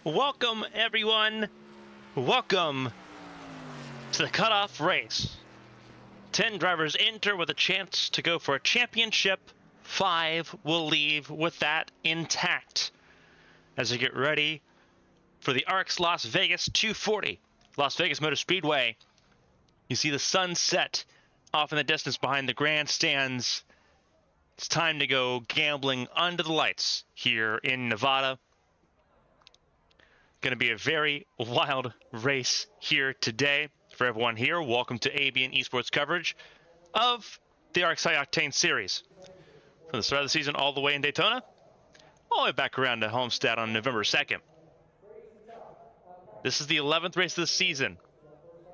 Welcome, everyone. Welcome to the cutoff race. 10 drivers enter with a chance to go for a championship. 5 will leave with that intact as we get ready for the ARCS Las Vegas 240. Las Vegas Motor Speedway. You see the sun set off in the distance behind the grandstands. It's time to go gambling under the lights here in Nevada. Going to be a very wild race here today. For everyone here, welcome to ABN Esports coverage of the ARCS High Octane series. From the start of the season all the way in Daytona, all the way back around to Homestead on November 2nd. This is the 11th race of the season.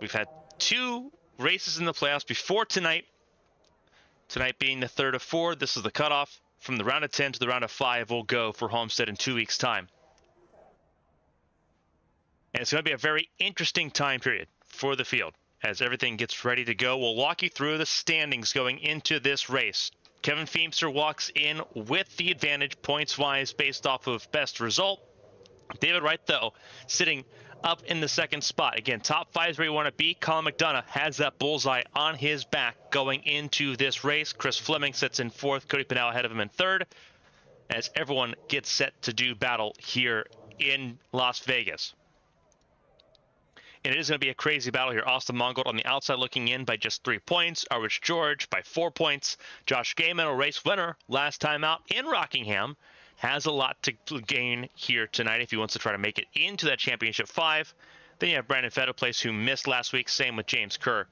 We've had 2 races in the playoffs before tonight. Tonight being the 3rd of 4. This is the cutoff. From the round of 10 to the round of 5 will go for Homestead in 2 weeks' time. And it's going to be a very interesting time period for the field as everything gets ready to go. We'll walk you through the standings going into this race. Kevin Feemster walks in with the advantage points-wise based off of best result. David Wright, though, sitting up in the 2nd spot. Again, top 5 is where you want to be. Colin McDonough has that bullseye on his back going into this race. Chris Fleming sits in 4th. Cody Pennell ahead of him in 3rd as everyone gets set to do battle here in Las Vegas. And it is going to be a crazy battle here. Austin Mongold on the outside looking in by just 3 points. Arwich George by 4 points. Josh Gayman, a race winner last time out in Rockingham, has a lot to gain here tonight if he wants to try to make it into that championship 5. Then you have Brandon Fetterplace, who missed last week. Same with James Kerr.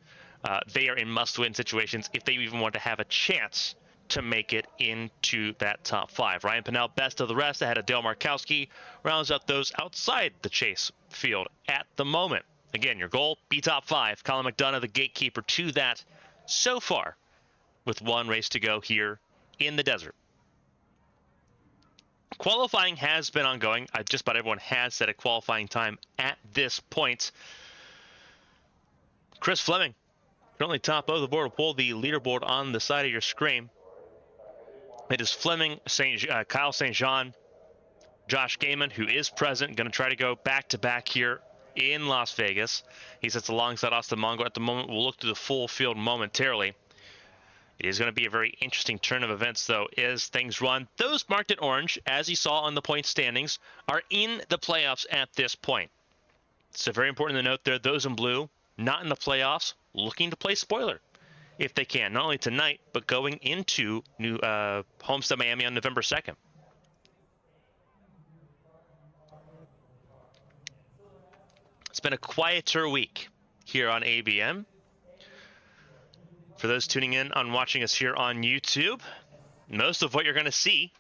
They are in must-win situations if they even want to have a chance to make it into that top 5. Ryan Pennell, best of the rest, ahead of Dale Markowski, rounds out those outside the chase field at the moment. Again, your goal, be top 5. Colin McDonough, the gatekeeper to that so far, with 1 race to go here in the desert. Qualifying has been ongoing. Just about everyone has set a qualifying time at this point. Chris Fleming, currently top of the board. We'll pull the leaderboard on the side of your screen. It is Fleming, Kyle St. Jean, Josh Gayman, who is present, going to try to go back-to-back here in Las Vegas. He sits alongside Austin Mongo at the moment. We'll look through the full field momentarily. It is going to be a very interesting turn of events, though, as things run. Those marked in orange, as you saw on the point standings, are in the playoffs at this point. So very important to note there, those in blue, not in the playoffs, looking to play spoiler if they can, not only tonight, but going into new Homestead Miami on November 2nd. It's been a quieter week here on ABM. For those tuning in on watching us here on YouTube, most of what you're going to see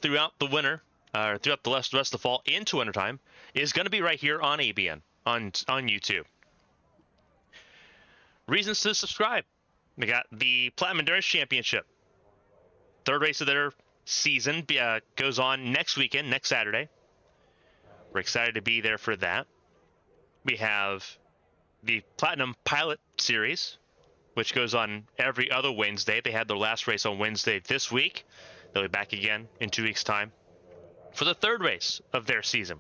throughout the winter, or throughout the rest of the fall into wintertime, is going to be right here on ABN, on YouTube. Reasons to subscribe. We got the Platinum Endurance Championship. 3rd race of their season goes on next weekend, next Saturday. We're excited to be there for that. We have the Platinum Pilot Series, which goes on every other Wednesday. They had their last race on Wednesday this week. They'll be back again in 2 weeks' time for the 3rd race of their season.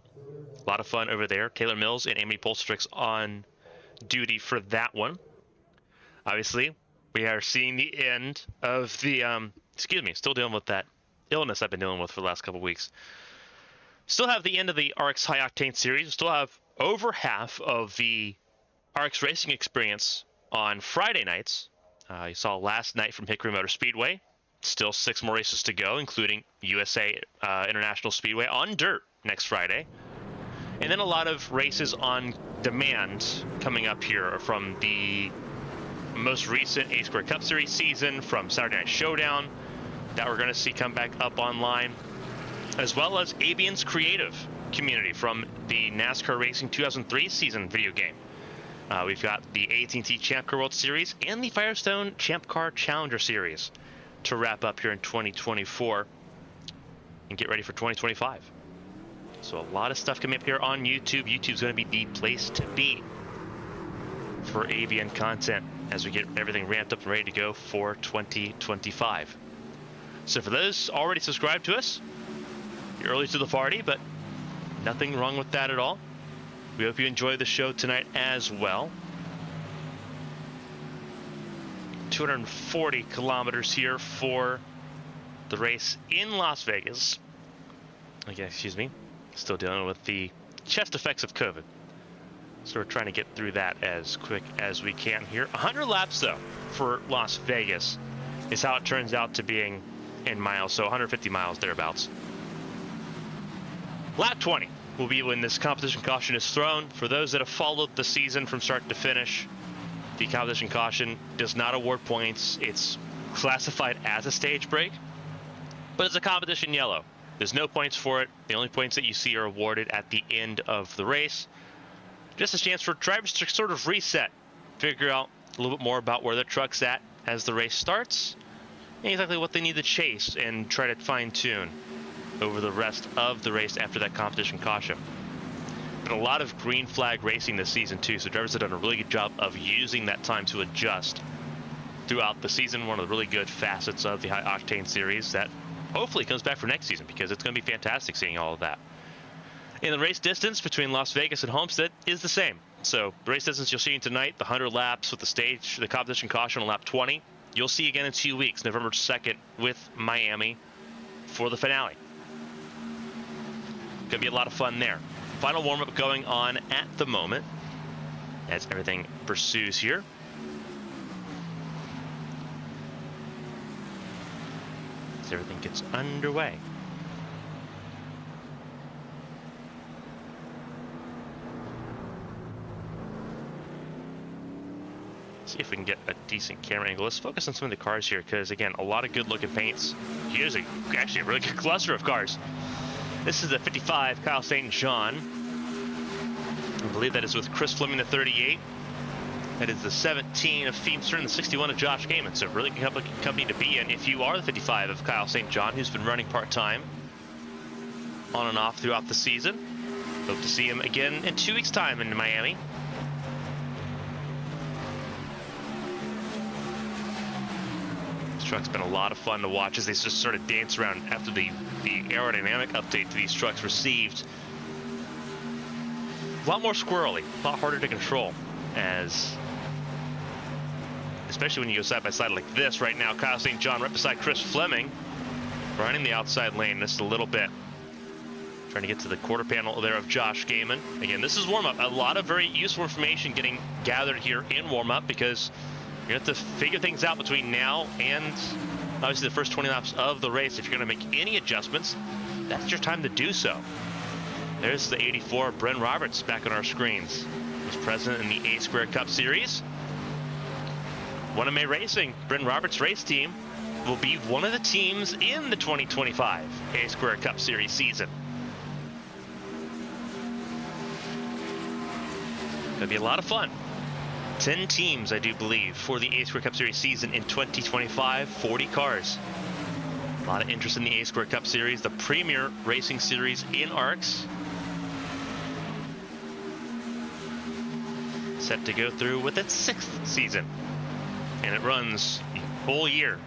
A lot of fun over there. Taylor Mills and Amy Polstrix on duty for that one. Obviously, we are seeing the end of the, still dealing with that illness I've been dealing with for the last couple weeks. Still have the end of the ARCS High Octane series. We still have over half of the ARCS racing experience on Friday nights. You saw last night from Hickory Motor Speedway. Still 6 more races to go, including USA International Speedway on dirt next Friday. And then a lot of races on demand coming up here from the most recent A-Square Cup Series season, from Saturday Night Showdown that we're going to see come back up online, as well as ABN's creative community from the NASCAR Racing 2003 season video game. We've got the AT&T Champ Car World Series and the Firestone Champ Car Challenger Series to wrap up here in 2024 and get ready for 2025. So a lot of stuff coming up here on YouTube. YouTube's going to be the place to be for ABN content as we get everything ramped up and ready to go for 2025. So for those already subscribed to us, you're early to the party, but Nothing wrong with that at all. We hope you enjoy the show tonight as well. 240 kilometers here for the race in Las Vegas. Again, excuse me, still dealing with the chest effects of COVID. So we're trying to get through that as quick as we can here. 100 laps though for Las Vegas is how it turns out to being in miles, so 150 miles thereabouts. Lap 20 will be when this competition caution is thrown. For those that have followed the season from start to finish, the competition caution does not award points. It's classified as a stage break, but it's a competition yellow. There's no points for it. The only points that you see are awarded at the end of the race. Just a chance for drivers to sort of reset, figure out a little bit more about where their truck's at as the race starts, and exactly what they need to chase and try to fine-tune over the rest of the race after that competition caution. Been a lot of green flag racing this season too, so drivers have done a really good job of using that time to adjust throughout the season. One of the really good facets of the high octane series that hopefully comes back for next season, because it's going to be fantastic seeing all of that. And the race distance between Las Vegas and Homestead is the same. So the race distance you'll see tonight, the 100 laps with the stage, the competition caution on lap 20, you'll see again in 2 weeks, November 2nd with Miami for the finale. Gonna be a lot of fun there. Final warm-up going on at the moment as everything pursues here. As everything gets underway. See if we can get a decent camera angle. Let's focus on some of the cars here, because again, a lot of good looking paints. Here's actually a really good cluster of cars. This is the 55 Kyle St. John. I believe that is with Chris Fleming, the 38. That is the 17 of Feemster and the 61 of Josh Gaiman. So really good company to be in if you are the 55 of Kyle St. John, who's been running part-time on and off throughout the season. Hope to see him again in 2 weeks' time in Miami. This truck's been a lot of fun to watch as they just sort of dance around after the aerodynamic update to these trucks received. A lot more squirrely, a lot harder to control, as especially when you go side by side like this right now. Kyle St. John right beside Chris Fleming, running the outside lane just a little bit. Trying to get to the quarter panel there of Josh Gaiman. Again, this is warm-up. A lot of very useful information getting gathered here in warm-up, because you have to figure things out between now and obviously the first 20 laps of the race. If you're going to make any adjustments, that's your time to do so. There's the 84 Bryn Roberts back on our screens. He's present in the A Square Cup Series. One of May Racing, Bryn Roberts' race team, will be one of the teams in the 2025 A Square Cup Series season. Gonna be a lot of fun. 10 teams, I do believe, for the A Square Cup Series season in 2025. 40 cars. A lot of interest in the A Square Cup Series, the premier racing series in ARCS. Set to go through with its 6th season. And it runs the whole year.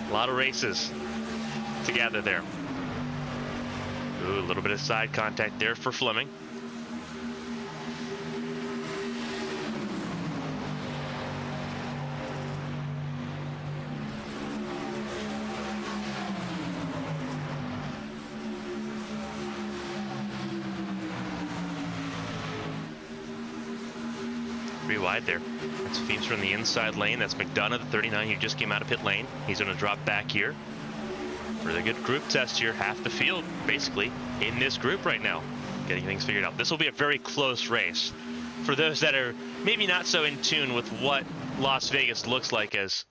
A lot of races to gather there. Ooh, a little bit of side contact there for Fleming. Pretty wide there. That's Feemster on the inside lane. That's McDonough, the 39, who just came out of pit lane. He's going to drop back here. Really good group test here. Half the field, basically, in this group right now, getting things figured out. This will be a very close race. For those that are maybe not so in tune with what Las Vegas looks like as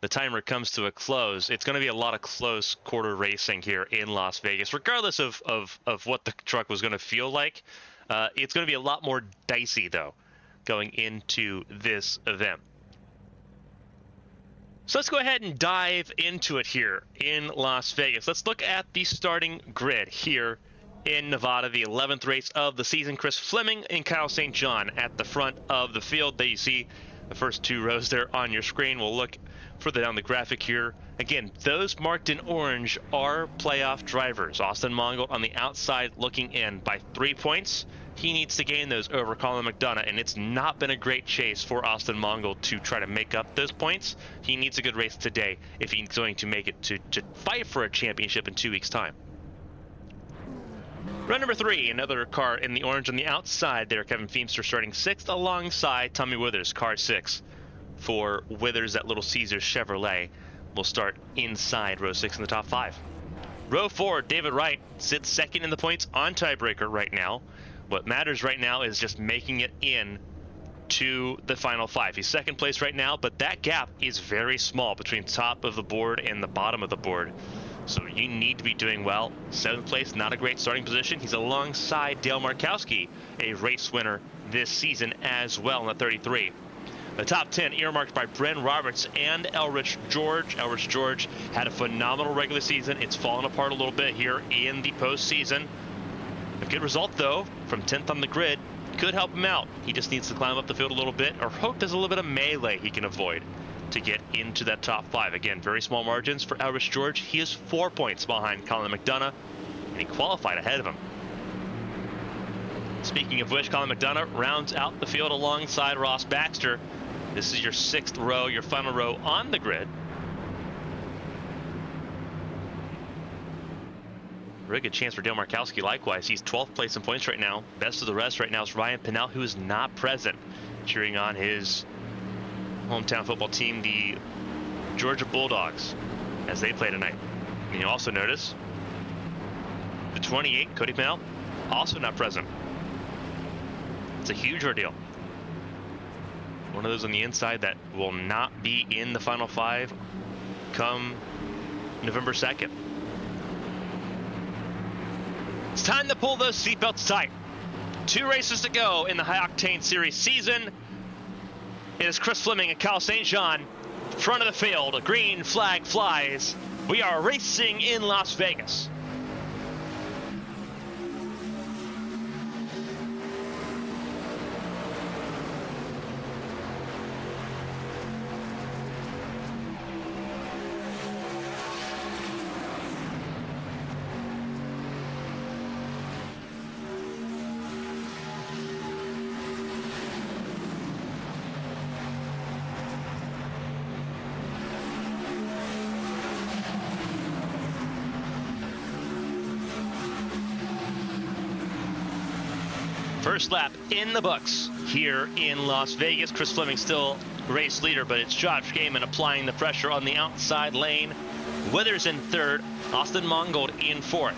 the timer comes to a close, it's going to be a lot of close quarter racing here in Las Vegas, regardless of what the truck was going to feel like. It's going to be a lot more dicey, though, going into this event. So let's go ahead and dive into it here in Las Vegas. Let's look at the starting grid here in Nevada, the 11th race of the season. Chris Fleming and Kyle St. John at the front of the field. There you see The first 2 rows there on your screen. We'll look further down the graphic here. Again, those marked in orange are playoff drivers. Austin Mongold on the outside looking in by 3 points. He needs to gain those over Colin McDonough, and it's not been a great chase for Austin Mongold to try to make up those points. He needs a good race today if he's going to make it to fight for a championship in 2 weeks' time. Run number 3, another car in the orange on the outside there. Kevin Feemster starting 6th alongside Tommy Withers, car 6 for Withers at Little Caesars Chevrolet. Will start inside row 6 in the top 5. Row 4, David Wright sits 2nd in the points on tiebreaker right now. What matters right now is just making it in to the final 5. He's 2nd place right now, but that gap is very small between top of the board and the bottom of the board. So you need to be doing well. 7th place, not a great starting position. He's alongside Dale Markowski, a race winner this season as well in the 33. The top 10 earmarked by Bren Roberts and Elrich George. Elrich George had a phenomenal regular season. It's fallen apart a little bit here in the postseason. A good result, though, from 10th on the grid could help him out. He just needs to climb up the field a little bit, or hope there's a little bit of melee he can avoid to get into that top 5. Again, very small margins for Elrich George. He is 4 points behind Colin McDonough, and he qualified ahead of him. Speaking of which, Colin McDonough rounds out the field alongside Ross Baxter. This is your 6th row, your final row on the grid. Very good chance for Dale Markowski likewise. He's 12th place in points right now. Best of the rest right now is Ryan Pinnell, who is not present, cheering on his hometown football team, the Georgia Bulldogs, as they play tonight. And you also notice the 28, Cody Pinnell, also not present. It's a huge ordeal. One of those on the inside that will not be in the final 5 come November 2nd. It's time to pull those seatbelts tight. 2 races to go in the High Octane Series season. It is Chris Fleming and Kyle St. John, front of the field. A green flag flies. We are racing in Las Vegas. First lap in the books here in Las Vegas. Chris Fleming still race leader, but it's Josh Gaiman applying the pressure on the outside lane. Withers in 3rd, Austin Mongold in 4th.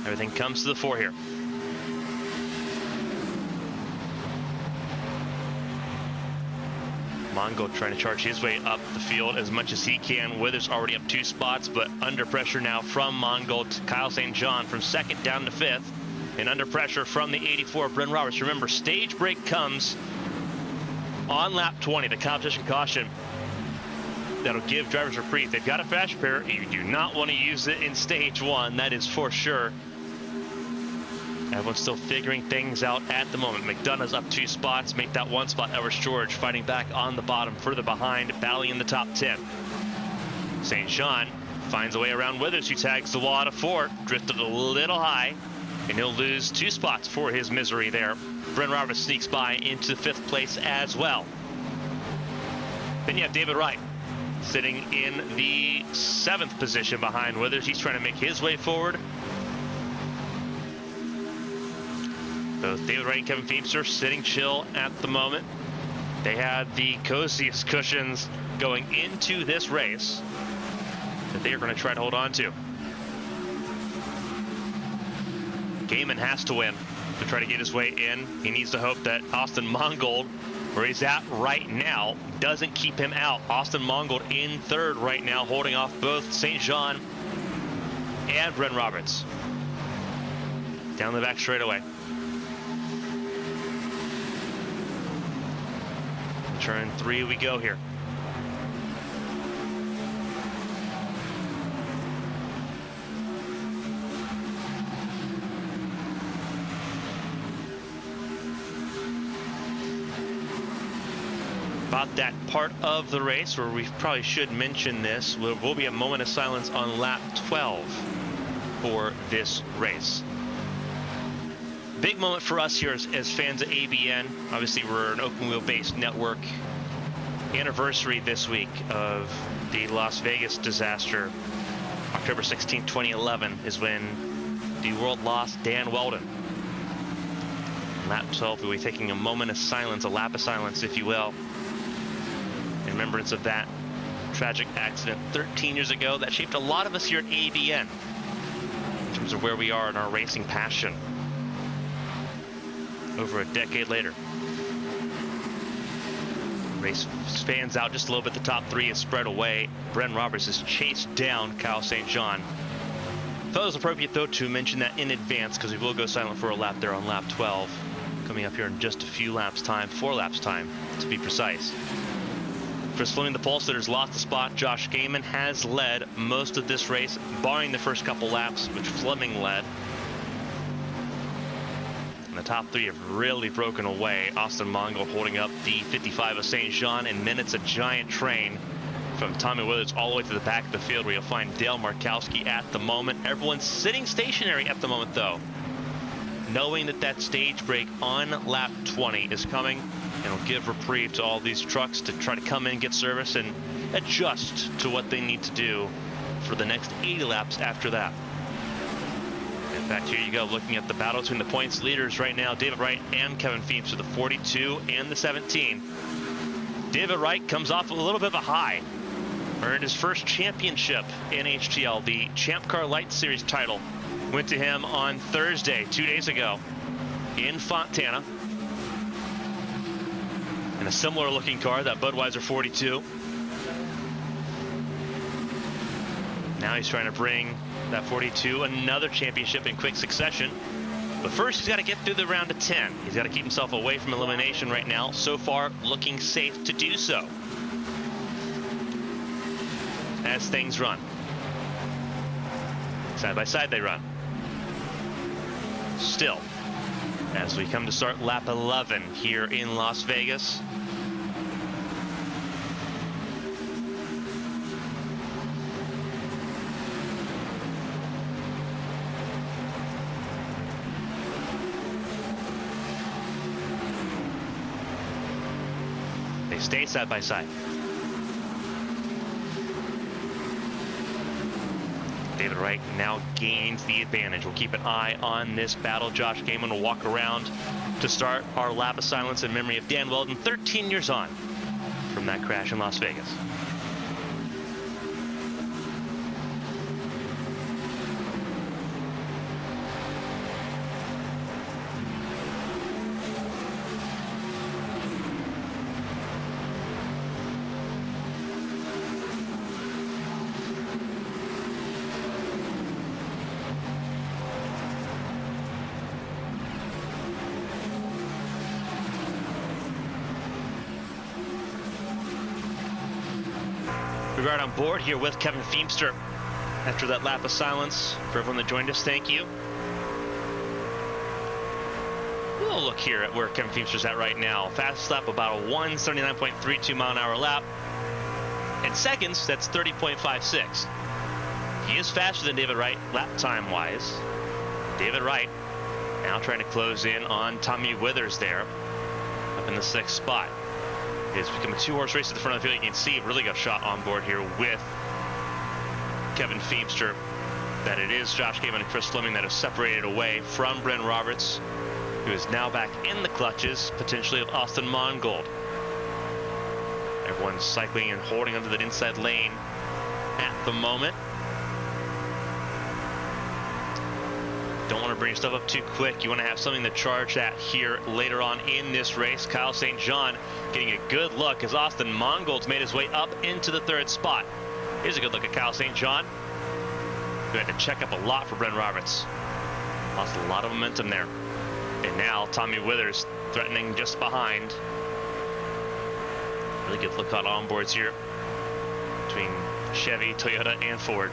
Everything comes to the fore here. Mongold trying to charge his way up the field as much as he can. Withers already up 2 spots, but under pressure now from Mongold to Kyle St. John from 2nd down to 5th. And under pressure from the 84, Bren Roberts. Remember, stage break comes on lap 20, the competition caution. That'll give drivers reprieve. They've got a fast repair. You do not want to use it in stage 1, that is for sure. Everyone's still figuring things out at the moment. McDonough's up 2 spots, make that 1 spot. Elrich George fighting back on the bottom, further behind, battling in the top 10. St. John finds a way around Withers, who tags the wall out of 4, drifted a little high, and he'll lose 2 spots for his misery there. Bren Roberts sneaks by into 5th place as well. Then you have David Wright sitting in the 7th position behind Withers. He's trying to make his way forward. Both David Wright and Kevin Feemster sitting chill at the moment. They had the coziest cushions going into this race that they are going to try to hold on to. Gaiman has to win to try to get his way in. He needs to hope that Austin Mongold, where he's at right now, doesn't keep him out. Austin Mongold in 3rd right now, holding off both St. John and Bren Roberts. Down the back straightaway. Turn 3 we go here. about that part of the race where we probably should mention this. There will be a moment of silence on lap 12 for this race. Big moment for us here as fans of ABN. Obviously, we're an open wheel based network. Anniversary this week of the Las Vegas disaster. October 16, 2011 is when the world lost Dan Weldon. Lap 12, we'll be taking a moment of silence, a lap of silence, if you will, in remembrance of that tragic accident 13 years ago that shaped a lot of us here at ABN in terms of where we are in our racing passion over a decade later. Race spans out just a little bit. The top three is spread away. Bren Roberts has chased down Kyle St. John. Thought it was appropriate, though, to mention that in advance because we will go silent for a lap there on lap 12. Coming up here in just a few laps time, 4 laps time to be precise. Chris Fleming, the pole sitter's lost the spot. Josh Gaiman has led most of this race, barring the first couple laps, which Fleming led. And the top three have really broken away. Austin Mongold holding up the 55 of St. Jean, and then it's a giant train from Tommy Withers all the way to the back of the field where you'll find Dale Markowski at the moment. Everyone's sitting stationary at the moment, though, knowing that that stage break on lap 20 is coming, and will give reprieve to all these trucks to try to come in, get service, and adjust to what they need to do for the next 80 laps after that. In fact, here you go, looking at the battle between the points leaders right now, David Wright and Kevin Feems for the 42 and the 17. David Wright comes off a little bit of a high. Earned his first championship in HTL, the Champ Car Light Series title. Went to him on Thursday, 2 days ago, in Fontana. In a similar looking car, that Budweiser 42. Now he's trying to bring that 42 another championship in quick succession. But first, he's got to get through the round of 10. He's got to keep himself away from elimination right now. So far, looking safe to do so as things run. Side by side they run. Still, as we come to start lap 11 here in Las Vegas. They stay side by side. David Wright now gains the advantage. We'll keep an eye on this battle. Josh Gaiman will walk around to start our lap of silence in memory of Dan Weldon, 13 years on from that crash in Las Vegas. We are on board here with Kevin Feemster after that lap of silence. For everyone that joined us, thank you. We'll look here at where Kevin Feemster's at right now. Fastest lap, about a 179.32 mile an hour lap. In seconds, that's 30.56. He is faster than David Wright lap time wise. David Wright now trying to close in on Tommy Withers there up in the 6th spot. It's become a 2-horse race at the front of the field. You can see a really good shot on board here with Kevin Feemster. That it is Josh Gaiman and Chris Fleming that have separated away from Bren Roberts, who is now back in the clutches, potentially of Austin Mongold. Everyone's cycling and holding onto that inside lane at the moment. Don't want to bring stuff up too quick. You want to have something to charge at here later on in this race. Kyle St. John getting a good look as Austin Mongold's made his way up into the 3rd spot. Here's a good look at Kyle St. John, who had to check up a lot for Bren Roberts. Lost a lot of momentum there. And now Tommy Withers threatening just behind. Really good look at onboards here between Chevy, Toyota, and Ford.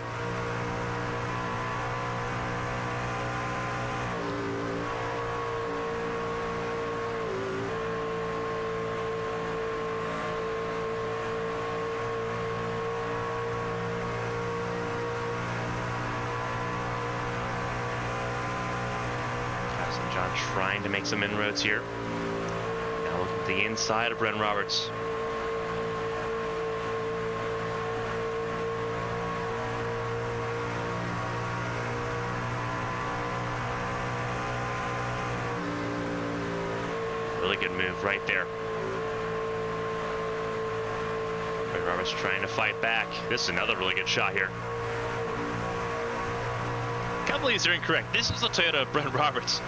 St. John trying to make some inroads here. Now look at the inside of Bren Roberts. Really good move right there. Bren Roberts trying to fight back. This is another really good shot here. I can't believe they're incorrect. This is the Toyota of Bren Roberts.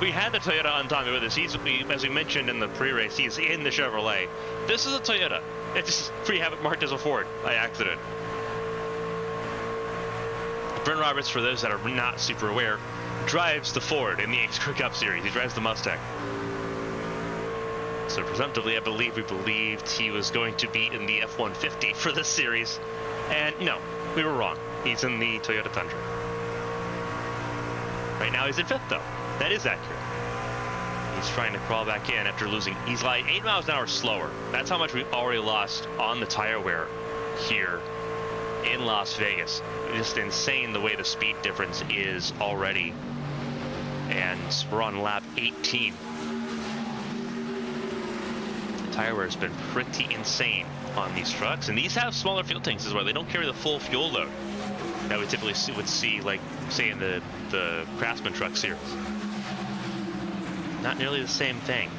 We had the Toyota on Tommy with us. As we mentioned in the pre-race, he's in the Chevrolet. This is a Toyota. It's just we have it marked as a Ford by accident. Bren Roberts, for those that are not super aware, drives the Ford in the X Cup Series. He drives the Mustang. So presumptively, I believe we believed he was going to be in the F-150 for this series. And no, we were wrong. He's in the Toyota Tundra. Right now he's in 5th though. That is accurate. He's trying to crawl back in after losing. He's like 8 miles an hour slower. That's how much we've already lost on the tire wear here in Las Vegas. Just insane the way the speed difference is already. And we're on lap 18. The tire wear has been pretty insane on these trucks. And these have smaller fuel tanks as well. They don't carry the full fuel load that we typically would see, like, say, in the Craftsman truck series. Not nearly the same thing.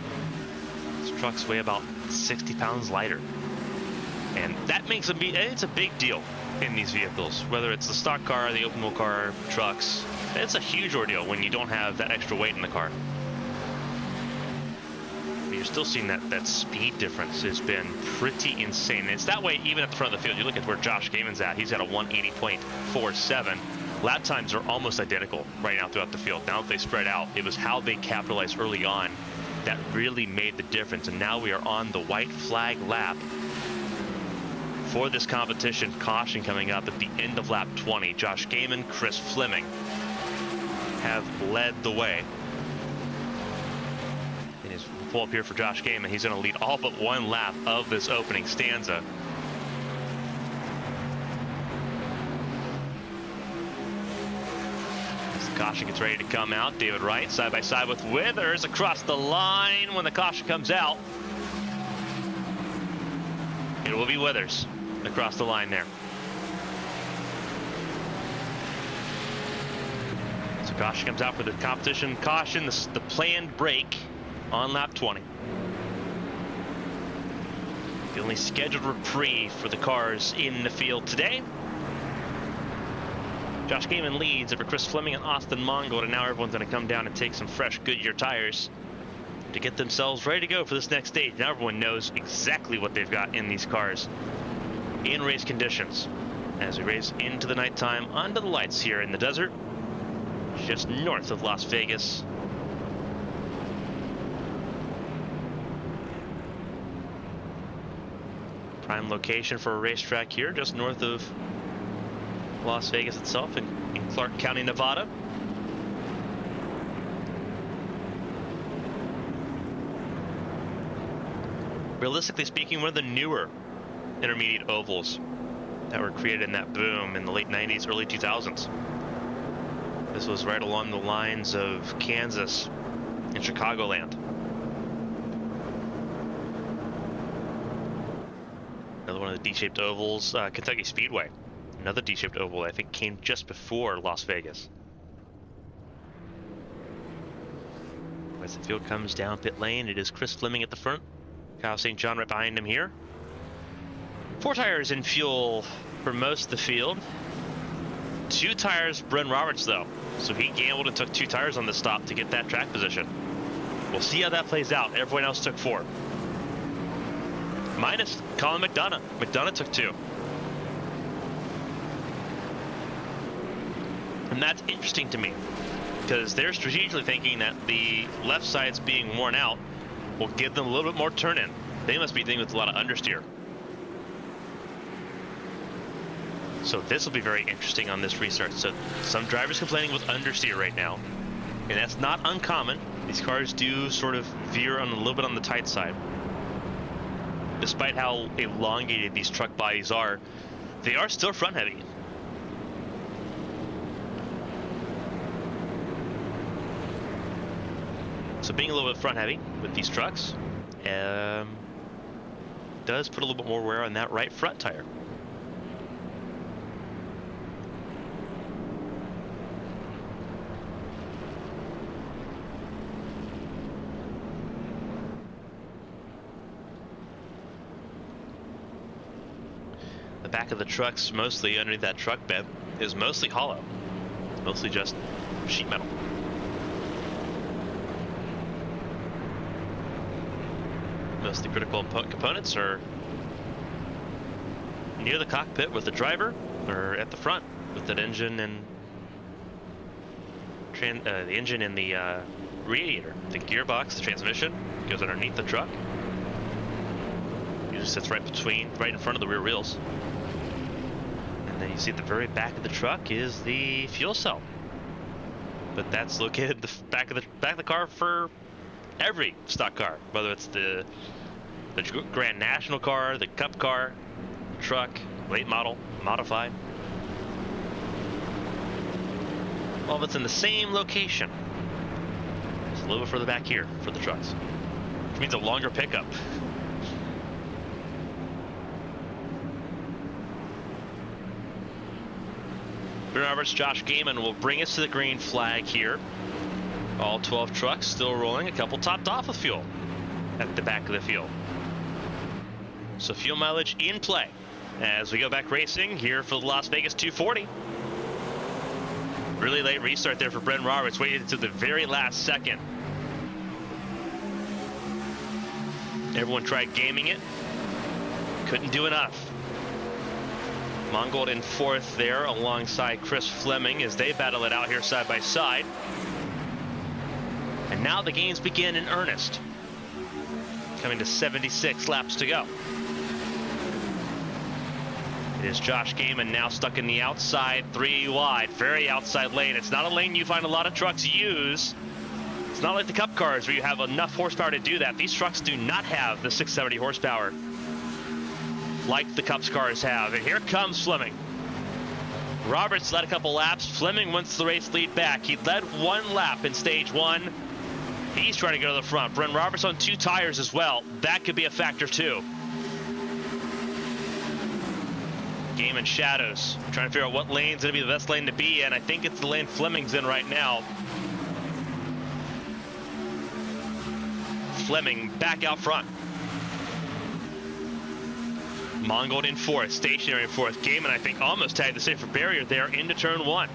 These trucks weigh about 60 pounds lighter. And that makes it's a big deal in these vehicles, whether it's the stock car, the open wheel car, trucks. It's a huge ordeal when you don't have that extra weight in the car. But you're still seeing that speed difference has been pretty insane. And it's that way even at the front of the field. You look at where Josh Gaiman's at. He's at a 180.47. Lap times are almost identical right now throughout the field. Now that they spread out, it was how they capitalized early on that really made the difference. And now we are on the white flag lap for this competition. Caution coming up at the end of lap 20. Josh Gaiman, Chris Fleming have led the way. And his pull up here for Josh Gaiman. He's going to lead all but one lap of this opening stanza. Caution gets ready to come out. David Wright side by side with Withers across the line. When the caution comes out, it will be Withers across the line there. So caution comes out for the competition. Caution, the planned break on lap 20. The only scheduled reprieve for the cars in the field today. Josh Gaiman leads over Chris Fleming and Austin Mongold, and now everyone's going to come down and take some fresh Goodyear tires to get themselves ready to go for this next stage. Now everyone knows exactly what they've got in these cars in race conditions as we race into the nighttime under the lights here in the desert just north of Las Vegas. Prime location for a racetrack here just north of Las Vegas itself in Clark County, Nevada. Realistically speaking, one of the newer intermediate ovals that were created in that boom in the late 90s, early 2000s. This was right along the lines of Kansas and Chicagoland. Another one of the D-shaped ovals, Kentucky Speedway. Another D-shaped oval I think came just before Las Vegas. As the field comes down pit lane, it is Chris Fleming at the front. Kyle St. John right behind him here. 4 tires in fuel for most of the field. 2 tires Bren Roberts though. So he gambled and took 2 tires on the stop to get that track position. We'll see how that plays out. Everyone else took 4. Minus Colin McDonough. McDonough took 2. And that's interesting to me because they're strategically thinking that the left sides being worn out will give them a little bit more turn in. They must be thinking with a lot of understeer. So this will be very interesting on this restart. So some drivers complaining with understeer right now, and that's not uncommon. These cars do sort of veer on a little bit on the tight side. Despite how elongated these truck bodies are, they are still front heavy. So being a little bit front heavy with these trucks does put a little bit more wear on that right front tire. The back of the trucks, mostly underneath that truck bed, is mostly hollow. It's mostly just sheet metal. Most of the critical components are near the cockpit with the driver, or at the front with the engine and the engine and the radiator. The gearbox, the transmission, goes underneath the truck. Usually sits right in front of the rear wheels. And then you see at the very back of the truck is the fuel cell. But that's located at the back of the car for every stock car, whether it's the Grand National car, the Cup car, truck, late model, modified. All of it's in the same location. Just a little bit further back here for the trucks, which means a longer pickup. Ben Roberts, Josh Gaiman will bring us to the green flag here. All 12 trucks still rolling, a couple topped off with fuel at the back of the field. So fuel mileage in play as we go back racing here for the Las Vegas 240. Really late restart there for Ben Roberts, waited to the very last second. Everyone tried gaming it, couldn't do enough. Mongold in fourth there alongside Chris Fleming as they battle it out here side by side. And now the games begin in earnest. Coming to 76 laps to go. It is Josh Gaiman now stuck in the outside, 3 wide, very outside lane. It's not a lane you find a lot of trucks use. It's not like the Cup cars where you have enough horsepower to do that. These trucks do not have the 670 horsepower like the Cups cars have. And here comes Fleming. Roberts led a couple laps. Fleming wants the race lead back. He led 1 lap in stage 1. He's trying to go to the front. Brent Roberts on 2 tires as well. That could be a factor too. Gaiman shadows, trying to figure out what lane's going to be the best lane to be in. I think it's the lane Fleming's in right now. Fleming back out front. Mongold in fourth, stationary in fourth. Gaiman, I think, almost tagged the safer barrier there into turn 1.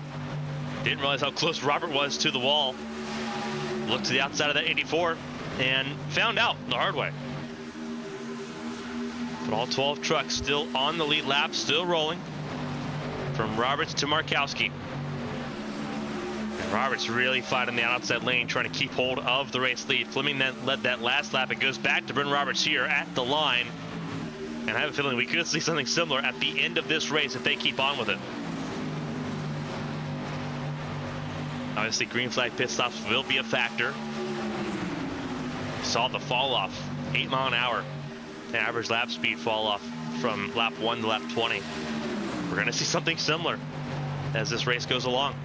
Didn't realize how close Robert was to the wall. Looked to the outside of that 84 and found out the hard way. But all 12 trucks still on the lead lap, still rolling from Roberts to Markowski. And Roberts really fighting the outside lane, trying to keep hold of the race lead. Fleming then led that last lap. It goes back to Brent Roberts here at the line. And I have a feeling we could see something similar at the end of this race if they keep on with it. Obviously, green flag pit stops will be a factor. Saw the fall off, 8 mile an hour. Average lap speed fall off from lap 1 to lap 20. We're going to see something similar as this race goes along.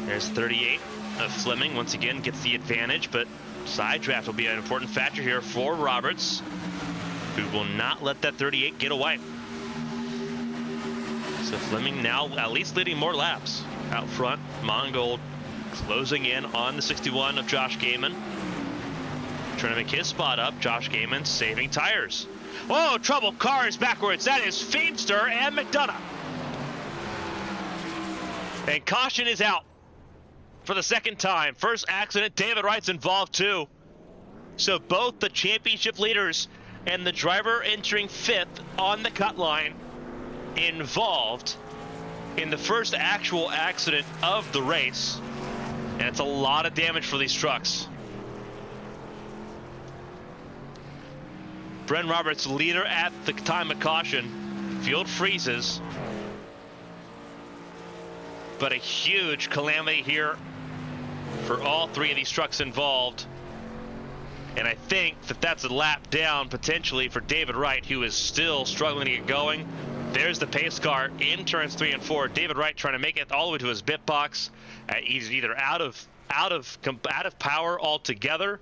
There's 38 of Fleming. Once again, gets the advantage, but side draft will be an important factor here for Roberts, who will not let that 38 get away. So Fleming now at least leading more laps out front. Mongold closing in on the 61 of Josh Gaiman. Trying to make his spot up. Josh Gaiman saving tires. Oh, trouble. Cars backwards. That is Feemster and McDonough. And caution is out for the second time. First accident. David Wright's involved too. So both the championship leaders and the driver entering 5th on the cut line involved in the first actual accident of the race. And it's a lot of damage for these trucks. Brent Roberts, leader at the time of caution. Field freezes. But a huge calamity here for all 3 of these trucks involved. And I think that that's a lap down potentially for David Wright, who is still struggling to get going. There's the pace car in turns 3 and 4. David Wright trying to make it all the way to his bit box. He's either out of power altogether,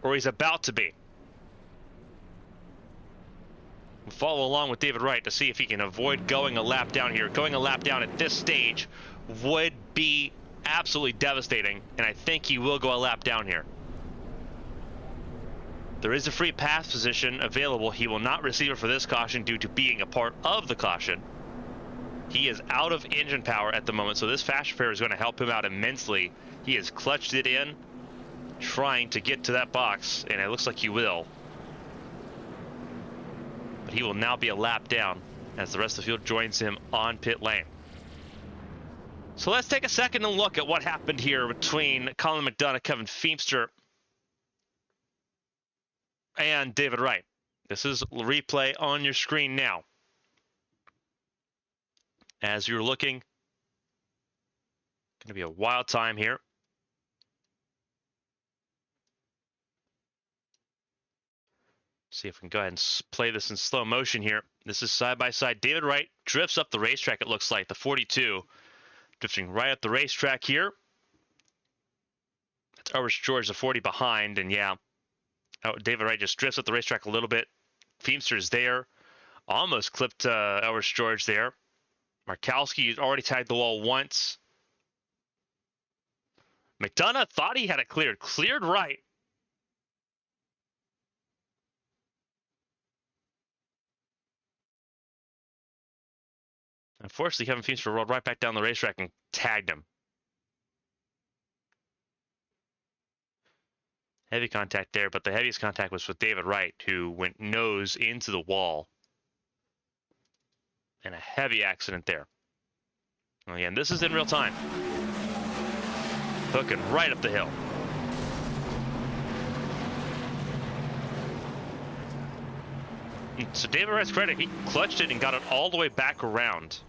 or he's about to be. We'll follow along with David Wright to see if he can avoid going a lap down here. Going a lap down at this stage would be absolutely devastating, and I think he will go a lap down here. There is a free pass position available. He will not receive it for this caution due to being a part of the caution. He is out of engine power at the moment, so this fast repair is going to help him out immensely. He has clutched it in, trying to get to that box, and it looks like he will. But he will now be a lap down as the rest of the field joins him on pit lane. So let's take a second and look at what happened here between Colin McDonough, Kevin Feemster, and David Wright. This is replay on your screen now. As you're looking, going to be a wild time here. See if we can go ahead and play this in slow motion here. This is side by side. David Wright drifts up the racetrack, it looks like, the 42. Drifting right up the racetrack here. That's Elvis George, the 40 behind, and yeah, David Wright just drifts up the racetrack a little bit. Feemster's there. Almost clipped Elvis George there. Markowski already tagged the wall once. McDonough thought he had it cleared. Cleared right. Unfortunately, Kevin Feemster rolled right back down the racetrack and tagged him. Heavy contact there, but the heaviest contact was with David Wright, who went nose into the wall. And a heavy accident there. Again, this is in real time. Hooking right up the hill. So David Wright's credit, he clutched it and got it all the way back around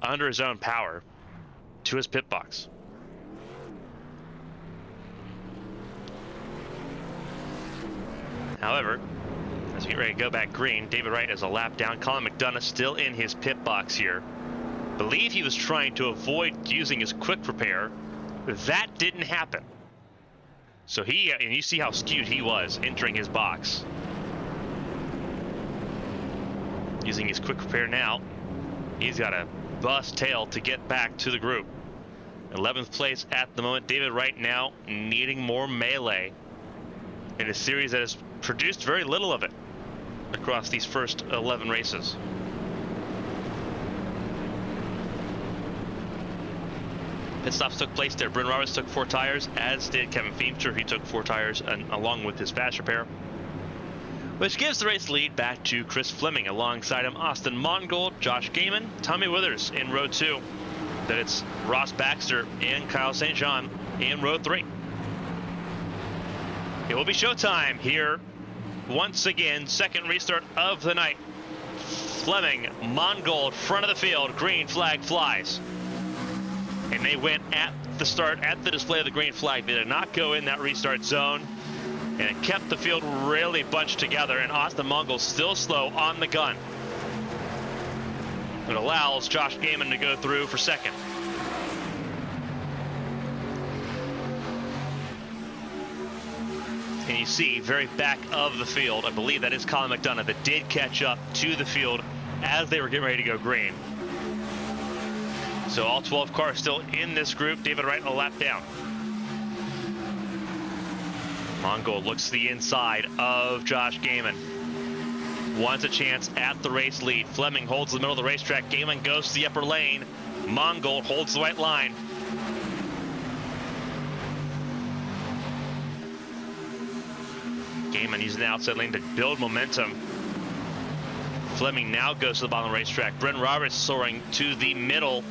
under his own power to his pit box. However, as we get ready to go back green, David Wright is a lap down. Colin McDonough still in his pit box here. Believe he was trying to avoid using his quick repair. That didn't happen. So and you see how skewed he was entering his box. Using his quick repair now, he's got a bust tail to get back to the group. 11th place at the moment. David Wright now needing more melee in a series that has produced very little of it across these first 11 races. Pit stops took place there. Bryn Roberts took 4 tires, as did Kevin Feemster. He took 4 tires along with his fast repair, which gives the race lead back to Chris Fleming. Alongside him, Austin Mongold, Josh Gaiman, Tommy Withers in row 2. Then it's Ross Baxter and Kyle St. John in row 3. It will be showtime here once again. Second restart of the night. Fleming, Mongold, front of the field. Green flag flies. And they went at the start, at the display of the green flag. They did not go in that restart zone. And it kept the field really bunched together. And Austin Mongold still slow on the gun. It allows Josh Gaiman to go through for second. And you see, very back of the field, I believe that is Colin McDonough, that did catch up to the field as they were getting ready to go green. So all 12 cars still in this group. David Wright a lap down. Mongold looks to the inside of Josh Gaiman. Wants a chance at the race lead. Fleming holds the middle of the racetrack. Gaiman goes to the upper lane. Mongold holds the white line. Gaiman using the outside lane to build momentum. Fleming now goes to the bottom of the racetrack. Bryn Roberts soaring to the middle.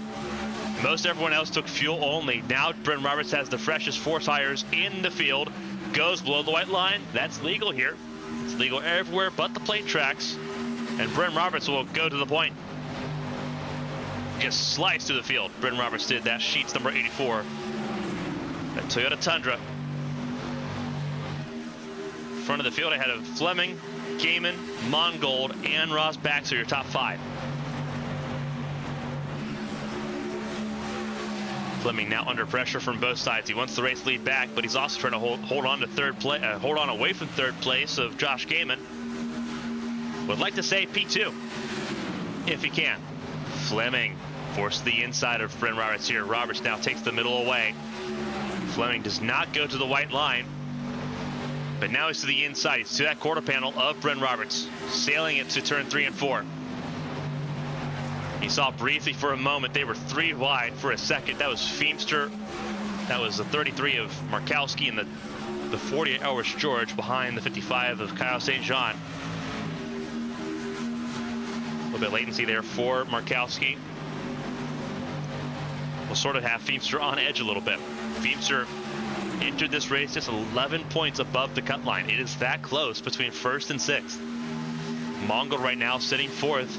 Most everyone else took fuel only. Now Bryn Roberts has the freshest 4 tires in the field. Goes below the white line. That's legal here. It's legal everywhere but the plate tracks. And Bryn Roberts will go to the point. Just slice through the field. Bryn Roberts did that. Sheets number 84. That Toyota Tundra. Front of the field ahead of Fleming. Gaiman, Mongold, and Ross Bax are your top 5. Fleming now under pressure from both sides. He wants the race lead back, but he's also trying to hold on to hold on away from third place of Josh Gaiman. Would like to say P2 if he can. Fleming forced the inside of Bryn Roberts here. Roberts now takes the middle away. Fleming does not go to the white line, but now he's to the inside. He's to that quarter panel of Bryn Roberts, sailing it to turn 3 and 4. You saw briefly for a moment they were 3 wide for a second. That was Feemster. That was the 33 of Markowski and the 48 Hours George behind the 55 of Kyle St. Jean. A little bit of latency there for Markowski. We'll sort of have Feemster on edge a little bit. Feemster entered this race just 11 points above the cut line. It is that close between 1st and 6th. Mongol right now sitting 4th.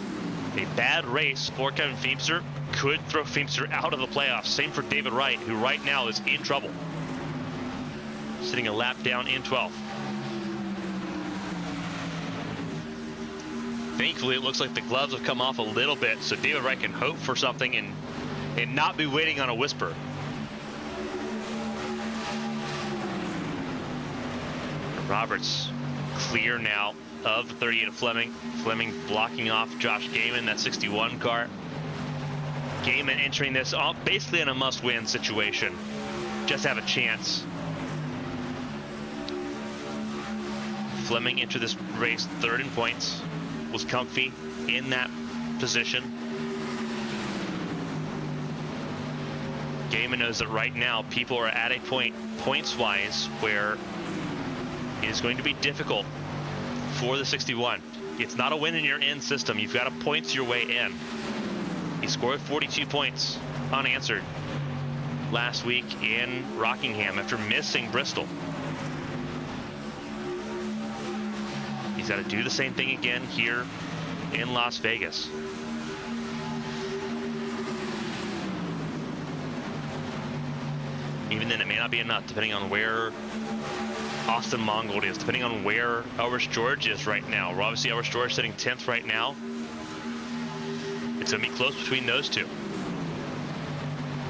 A bad race for Kevin Feemster could throw Feemster out of the playoffs. Same for David Wright, who right now is in trouble. Sitting a lap down in 12th. Thankfully, it looks like the gloves have come off a little bit, so David Wright can hope for something and not be waiting on a whisper. Roberts clear now of the 38 of Fleming. Fleming blocking off Josh Gaiman, that 61 car. Gaiman entering this basically in a must-win situation. Just have a chance. Fleming entered this race 3rd in points. Was comfy in that position. Gaiman knows that right now people are at a point, points-wise, where it is going to be difficult for the 61. It's not a win in your in system. You've got to points your way in. He scored 42 points unanswered last week in Rockingham after missing Bristol. He's got to do the same thing again here in Las Vegas. Even then, it may not be enough, depending on where Austin Mongold is, depending on where Elvis George is right now. We're obviously Elvis George sitting 10th right now. It's going to be close between those two.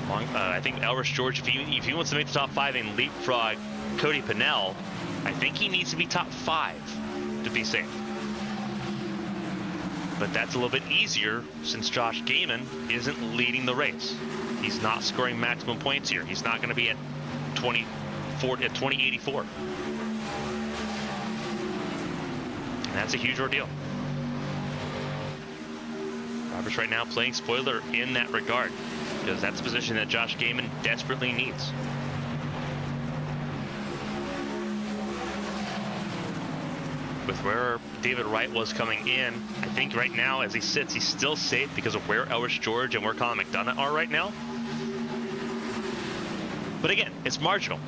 I think Elvis George, if he wants to make the top 5 and leapfrog Cody Pennell, I think he needs to be top 5 to be safe. But that's a little bit easier since Josh Gaiman isn't leading the race. He's not scoring maximum points here. He's not going to be at 2084. And that's a huge ordeal. Roberts right now playing spoiler in that regard, because that's a position that Josh Gaiman desperately needs. With where David Wright was coming in, I think right now as he sits, he's still safe because of where Elvis George and where Colin McDonough are right now. But again, it's marginal.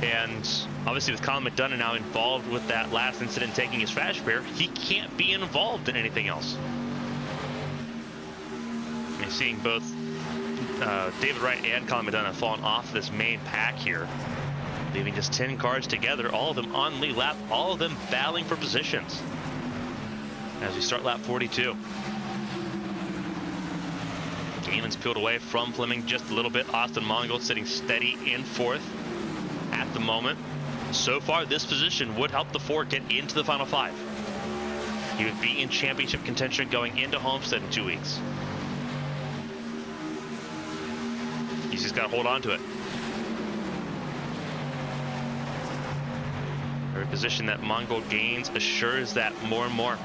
And obviously with Colin McDonough now involved with that last incident taking his fast repair, he can't be involved in anything else. You're seeing both David Wright and Colin McDonough falling off this main pack here, leaving just 10 cars together, all of them on lead lap, all of them battling for positions as we start lap 42. Gaiman's peeled away from Fleming just a little bit. Austin Mongold sitting steady in 4th at the moment. So far, this position would help the 4 get into the final 5. He would be in championship contention going into Homestead in 2 weeks. He's just got to hold on to it. Every position that Mongold gains assures that more and more.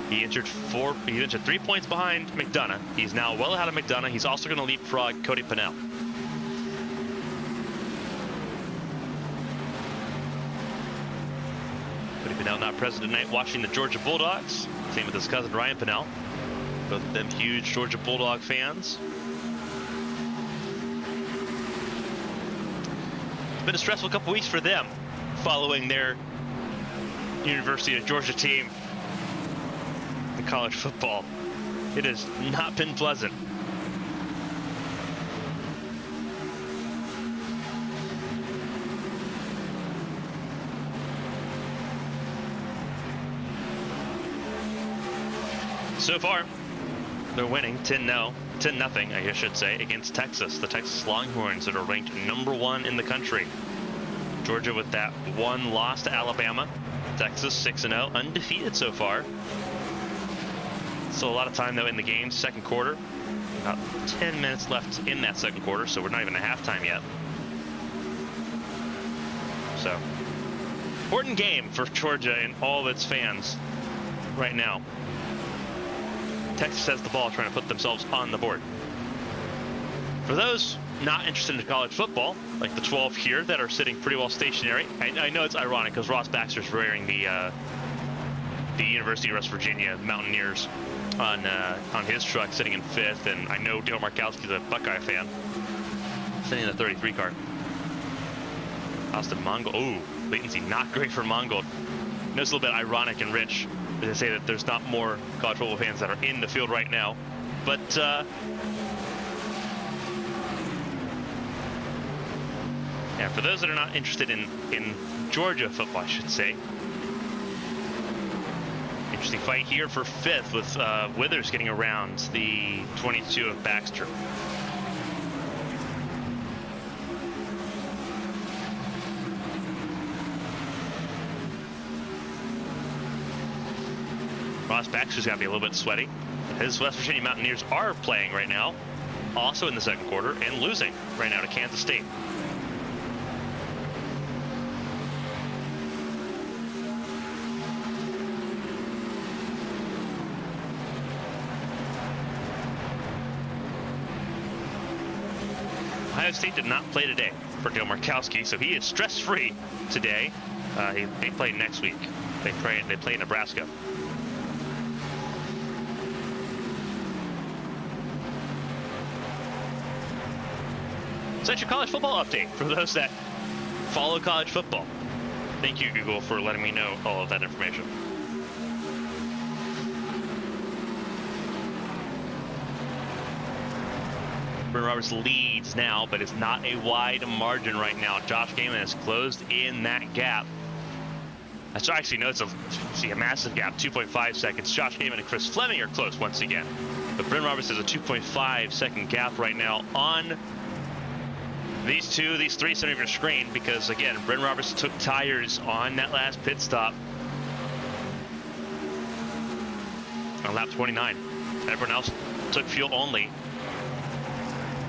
He entered 3 points behind McDonough. He's now well ahead of McDonough. He's also going to leapfrog Cody Pennell. Cody Pennell not present tonight watching the Georgia Bulldogs. Same with his cousin Ryan Pennell. Both of them huge Georgia Bulldog fans. It's been a stressful couple weeks for them following their University of Georgia team in college football. It has not been pleasant. So far, they're winning 10-0, 10-0, I should say, against Texas. The Texas Longhorns that are ranked #1 in the country. Georgia with that one loss to Alabama. Texas 6-0, undefeated so far. Still a lot of time though in the game. Second quarter, about 10 minutes left in that second quarter, so we're not even at halftime yet. So, important game for Georgia and all of its fans right now. Texas has the ball, trying to put themselves on the board. For those not interested in college football, like the 12 here that are sitting pretty well stationary, I know it's ironic because Ross Baxter's wearing the University of West Virginia Mountaineers on his truck, sitting in 5th, and I know Dale Markowski's a Buckeye fan, sitting in the 33 car. Austin Mongold, ooh, latency not great for Mongold. I know it's a little bit ironic and rich to say that there's not more college football fans that are in the field right now, but yeah, for those that are not interested in Georgia football, I should say, interesting fight here for 5th with Withers getting around the 22 of Baxter. Ross Baxter's got to be a little bit sweaty. His West Virginia Mountaineers are playing right now, also in the second quarter, and losing right now to Kansas State. Ohio State did not play today for Dale Markowski, so he is stress-free today. They play next week. They play Nebraska. So that's your college football update for those that follow college football. Thank you, Google, for letting me know all of that information. Bryn Roberts leads now, but it's not a wide margin right now. Josh Gaiman has closed in that gap. So actually, no, it's a massive gap, 2.5 seconds. Josh Gaiman and Chris Fleming are close once again. But Bryn Roberts has a 2.5 second gap right now on these three center of your screen, because again, Bryn Roberts took tires on that last pit stop on lap 29. Everyone else took fuel only.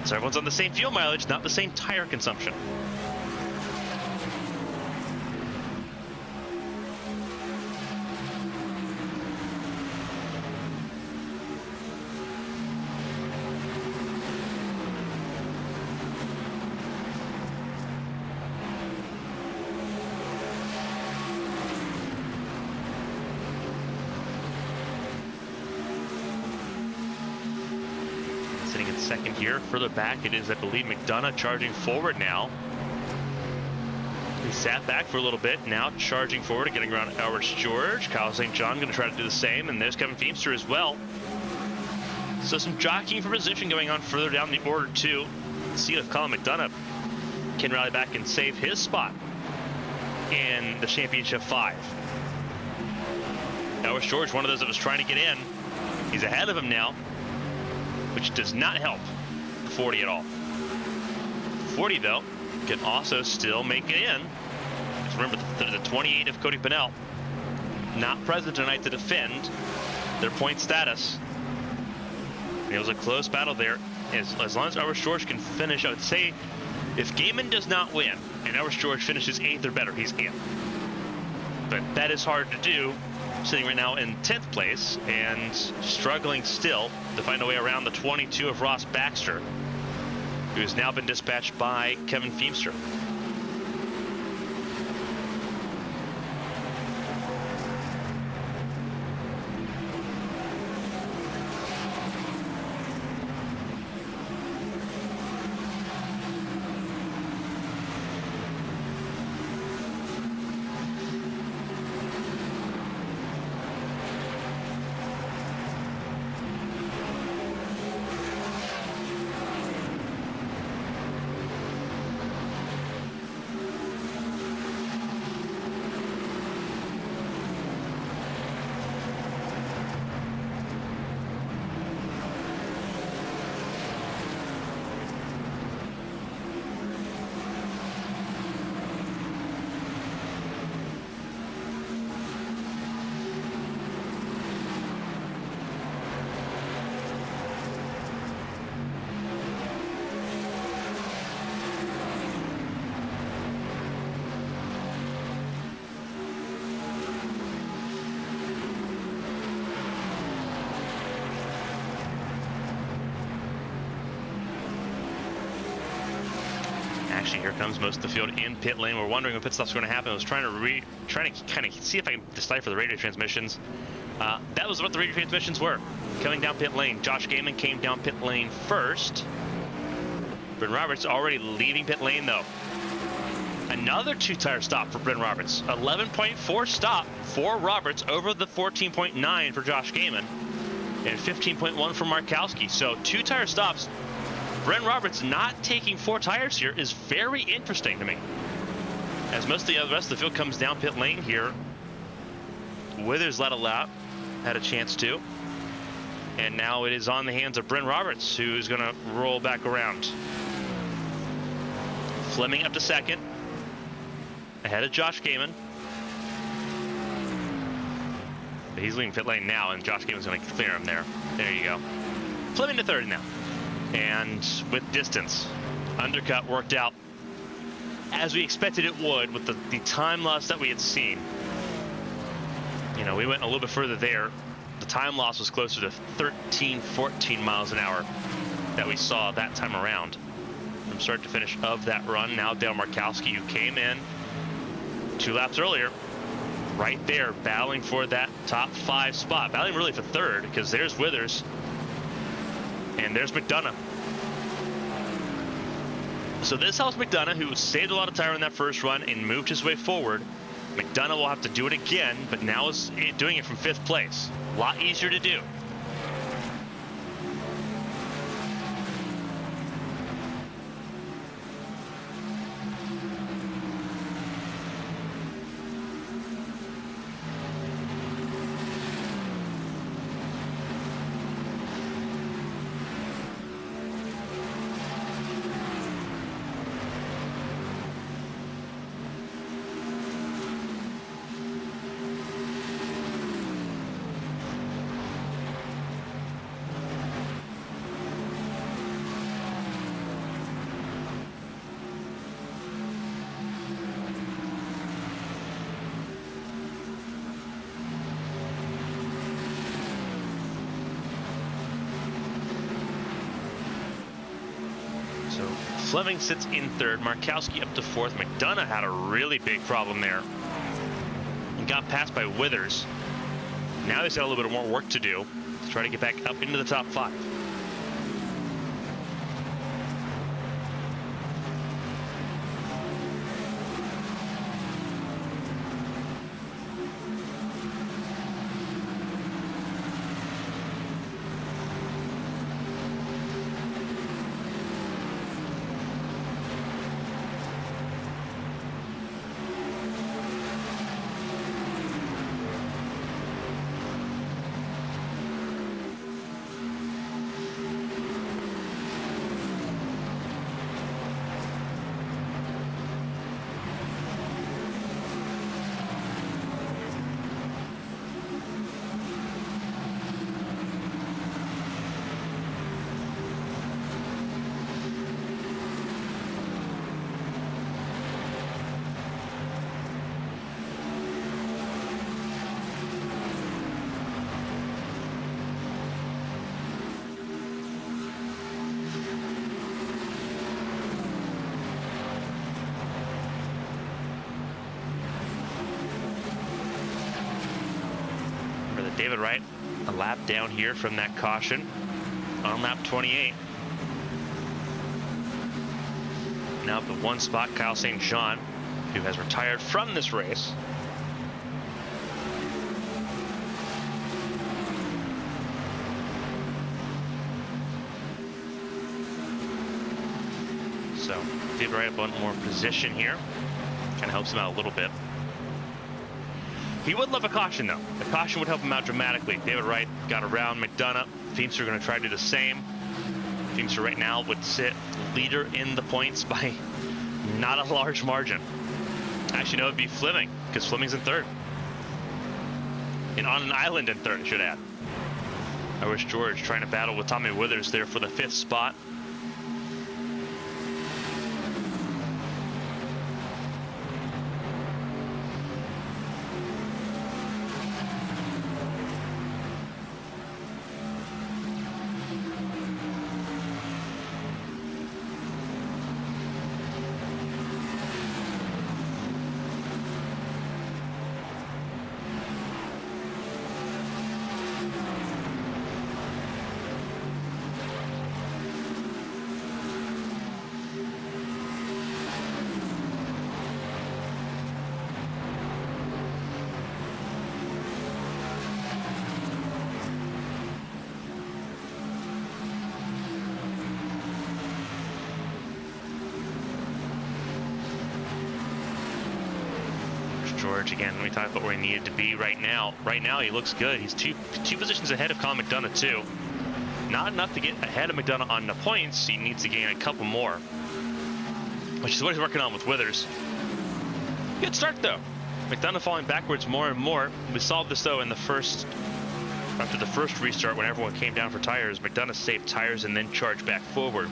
So everyone's on the same fuel mileage, not the same tire consumption. Second here, further back, it is, I believe, McDonough charging forward now. He sat back for a little bit, now charging forward, getting around ARCS George. Kyle St. John going to try to do the same, and there's Kevin Feemster as well. So some jockeying for position going on further down the order too. Let's see if Colin McDonough can rally back and save his spot in the championship 5. ARCS George, one of those that was trying to get in. He's ahead of him now, which does not help 40 at all. 40, though, can also still make it in. Just remember, the 28 of Cody Pennell not present tonight to defend their point status. And it was a close battle there. As long as ARCS George can finish, I would say, if Gaiman does not win and ARCS George finishes 8th or better, he's in. But that is hard to do, sitting right now in 10th place and struggling still to find a way around the 22 of Ross Baxter, who has now been dispatched by Kevin Feemster. Actually, here comes most of the field in pit lane. We're wondering when pit stop's going to happen. I was trying to kind of see if I can decipher the radio transmissions. That was what the radio transmissions were. Coming down pit lane, Josh Gaiman came down pit lane first. Bryn Roberts already leaving pit lane though. Another 2-tire stop for Bryn Roberts. 11.4 stop for Roberts over the 14.9 for Josh Gaiman. And 15.1 for Markowski. So 2-tire stops. Bryn Roberts not taking 4 tires here is very interesting to me. As most of the rest of the field comes down pit lane here. Withers led a lap, had a chance to. And now it is on the hands of Bryn Roberts, who's going to roll back around. Fleming up to second, ahead of Josh Gaiman. But he's leaving pit lane now, and Josh Gaiman's going to clear him there. There you go. Fleming to third now. And with distance, undercut worked out as we expected it would with the time loss that we had seen. You know, we went a little bit further there. The time loss was closer to 13, 14 miles an hour that we saw that time around. From start to finish of that run, now Dale Markowski, who came in 2 laps earlier, right there, battling for that top 5 spot. Battling really for third, because there's Withers, and there's McDonough. So this helps McDonough, who saved a lot of tire in that first run and moved his way forward. McDonough will have to do it again, but now is doing it from 5th place. A lot easier to do. Fleming sits in third, Markowski up to 4th. McDonough had a really big problem there and got passed by Withers. Now he's got a little bit more work to do to try to get back up into the top 5. David Wright, a lap down here from that caution on lap 28. Now up at 1 spot, Kyle St. Jean, who has retired from this race. So David Wright up one more position here. Kind of helps him out a little bit. He would love a caution, though. The caution would help him out dramatically. David Wright got around McDonough. Feimster are going to try to do the same. Feimster right now would sit leader in the points by not a large margin. Actually, no, it would be Fleming, because Fleming's in third. And on an island in third, I should add. Irish George trying to battle with Tommy Withers there for the 5th spot. George, again, we talked about where he needed to be right now. Right now, he looks good. He's two positions ahead of Colin McDonough, too. Not enough to get ahead of McDonough on the points. He needs to gain a couple more, which is what he's working on with Withers. Good start, though. McDonough falling backwards more and more. We solved this, though, in the first, after the first restart when everyone came down for tires. McDonough saved tires and then charged back forward.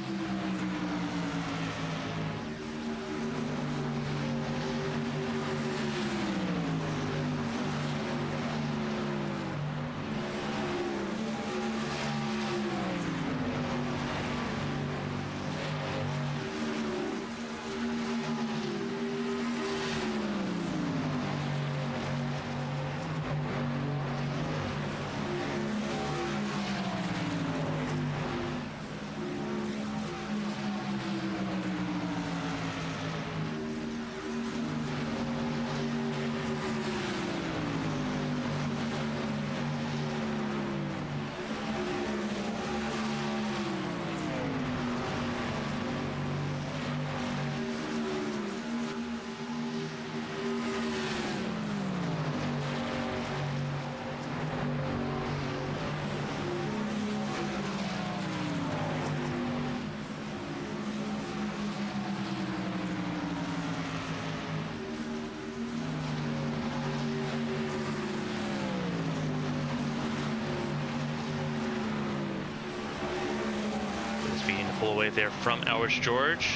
Pull away there from ARCS George.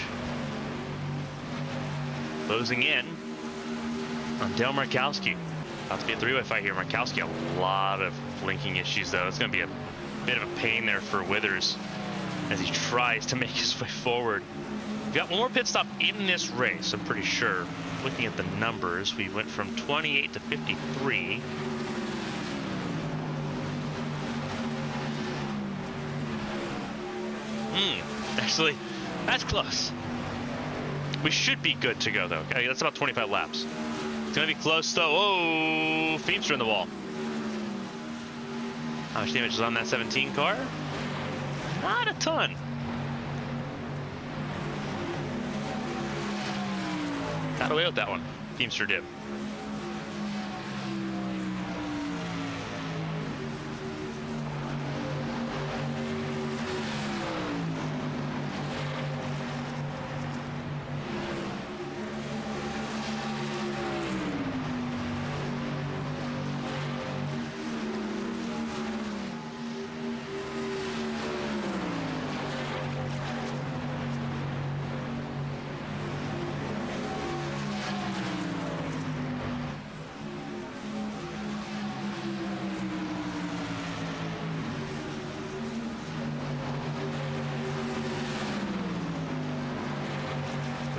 Closing in on Dale Markowski. About to be a three-way fight here. Markowski, a lot of linking issues, though. It's going to be a bit of a pain there for Withers as he tries to make his way forward. We've got one more pit stop in this race, I'm pretty sure. Looking at the numbers, we went from 28 to 53. Actually, that's close. We should be good to go, though. Okay, that's about 25 laps. It's going to be close, though. Oh, Feemster in the wall. How much damage is on that 17 car? Not a ton. Got away with that one. Feemster did.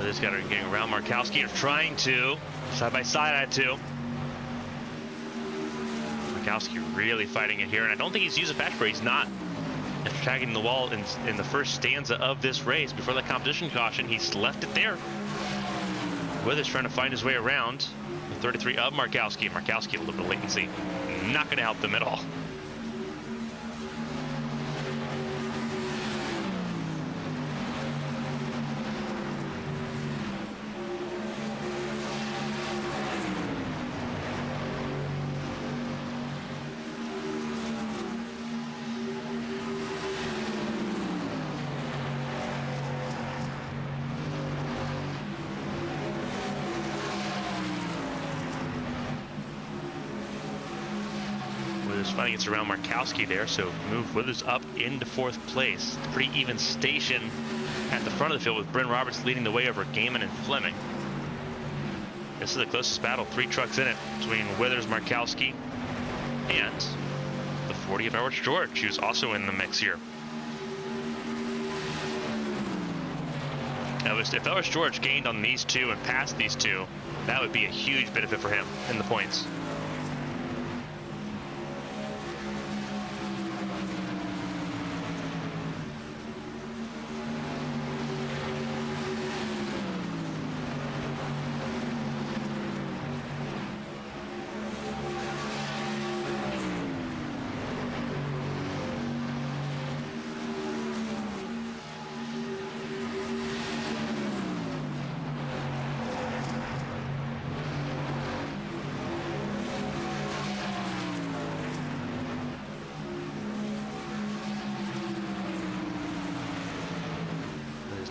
This guy getting around Markowski, or trying to. Side by side, I had to. Markowski really fighting it here, and I don't think he's used a patch break. He's not. After tagging the wall in the first stanza of this race, before that competition caution, he's left it there. Withers trying to find his way around. The 33 of Markowski. Markowski, a little bit of latency. Not going to help them at all. Finally gets around Markowski there, so move Withers up into 4th place. Pretty even station at the front of the field with Bryn Roberts leading the way over Gaiman and Fleming. This is the closest battle. 3 trucks in it between Withers, Markowski, and the 40 of ARCS George, who's also in the mix here. If ARCS George gained on these two and passed these two, that would be a huge benefit for him in the points.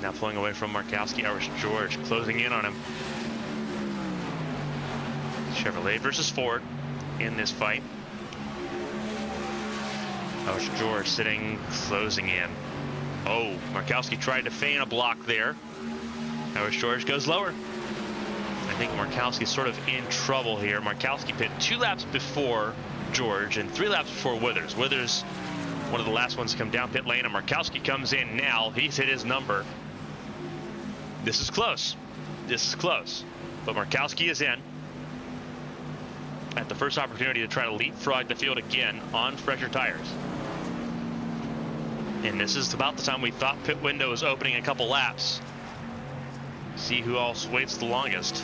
Now pulling away from Markowski. Irish George closing in on him. Chevrolet versus Ford in this fight. Irish George sitting, closing in. Oh, Markowski tried to feign a block there. Irish George goes lower. I think Markowski's sort of in trouble here. Markowski pit 2 laps before George and 3 laps before Withers. Withers, one of the last ones to come down pit lane, and Markowski comes in now. He's hit his number. This is close. This is close. But Markowski is in at the first opportunity to try to leapfrog the field again on fresher tires. And this is about the time we thought pit window was opening a couple laps. See who else waits the longest.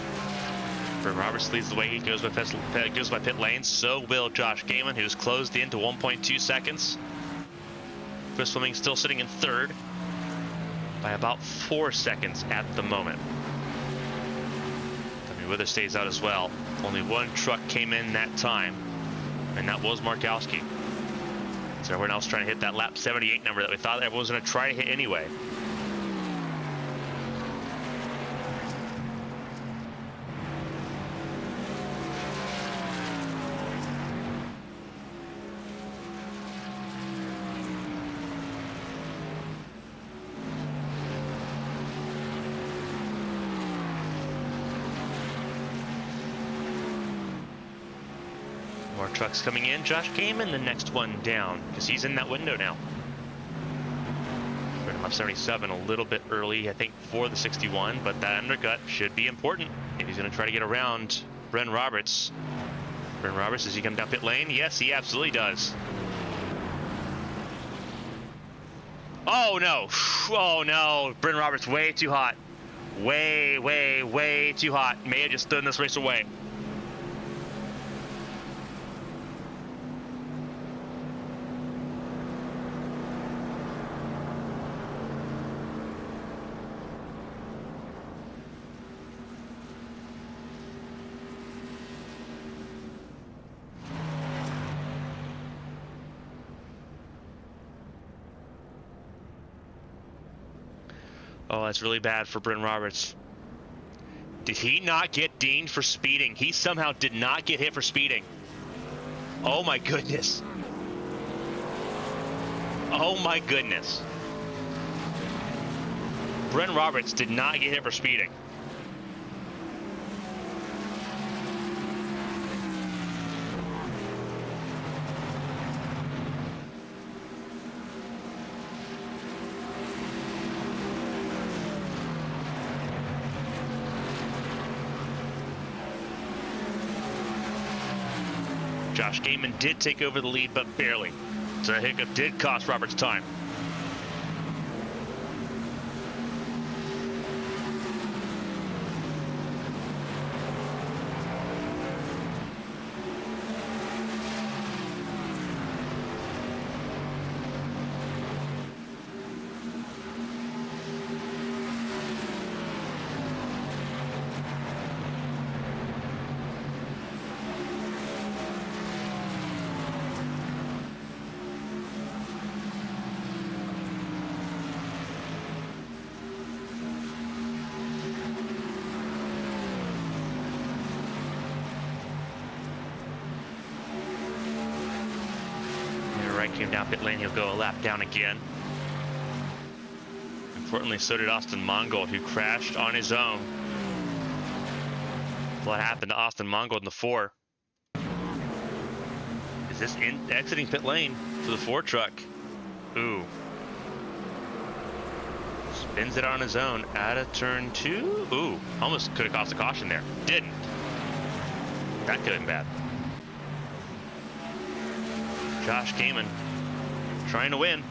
Bryn Roberts leads the way. He goes by pit lane. So will Josh Gaiman, who's closed into 1.2 seconds. Chris Fleming still sitting in third by about 4 seconds at the moment. Withers stays out as well. Only one truck came in that time, and that was Markowski. So everyone else trying to hit that lap 78 number that we thought everyone was going to try to hit anyway. More trucks coming in. Josh Gaiman, the next one down, because he's in that window now. Lap 77 a little bit early, I think, for the 61, but that undercut should be important if he's going to try to get around Bryn Roberts. Bryn Roberts, does he come down pit lane? Yes, he absolutely does. Oh no! Oh no! Bryn Roberts way too hot. Way too hot. May have just thrown this race away. Oh, that's really bad for Bryn Roberts. Did he not get dinged for speeding? He somehow did not get hit for speeding. Oh my goodness. Oh my goodness. Bryn Roberts did not get hit for speeding. Josh Gaiman did take over the lead, but barely. So that hiccup did cost Roberts time. Came down pit lane, he'll go a lap down again. Importantly, so did Austin Mongold, who crashed on his own. What happened to Austin Mongold in the 4? Is this exiting pit lane for the 4 truck? Ooh. Spins it on his own out of turn 2. Ooh, almost could have cost a caution there. Didn't. That could have been bad. Josh Gaiman trying to win.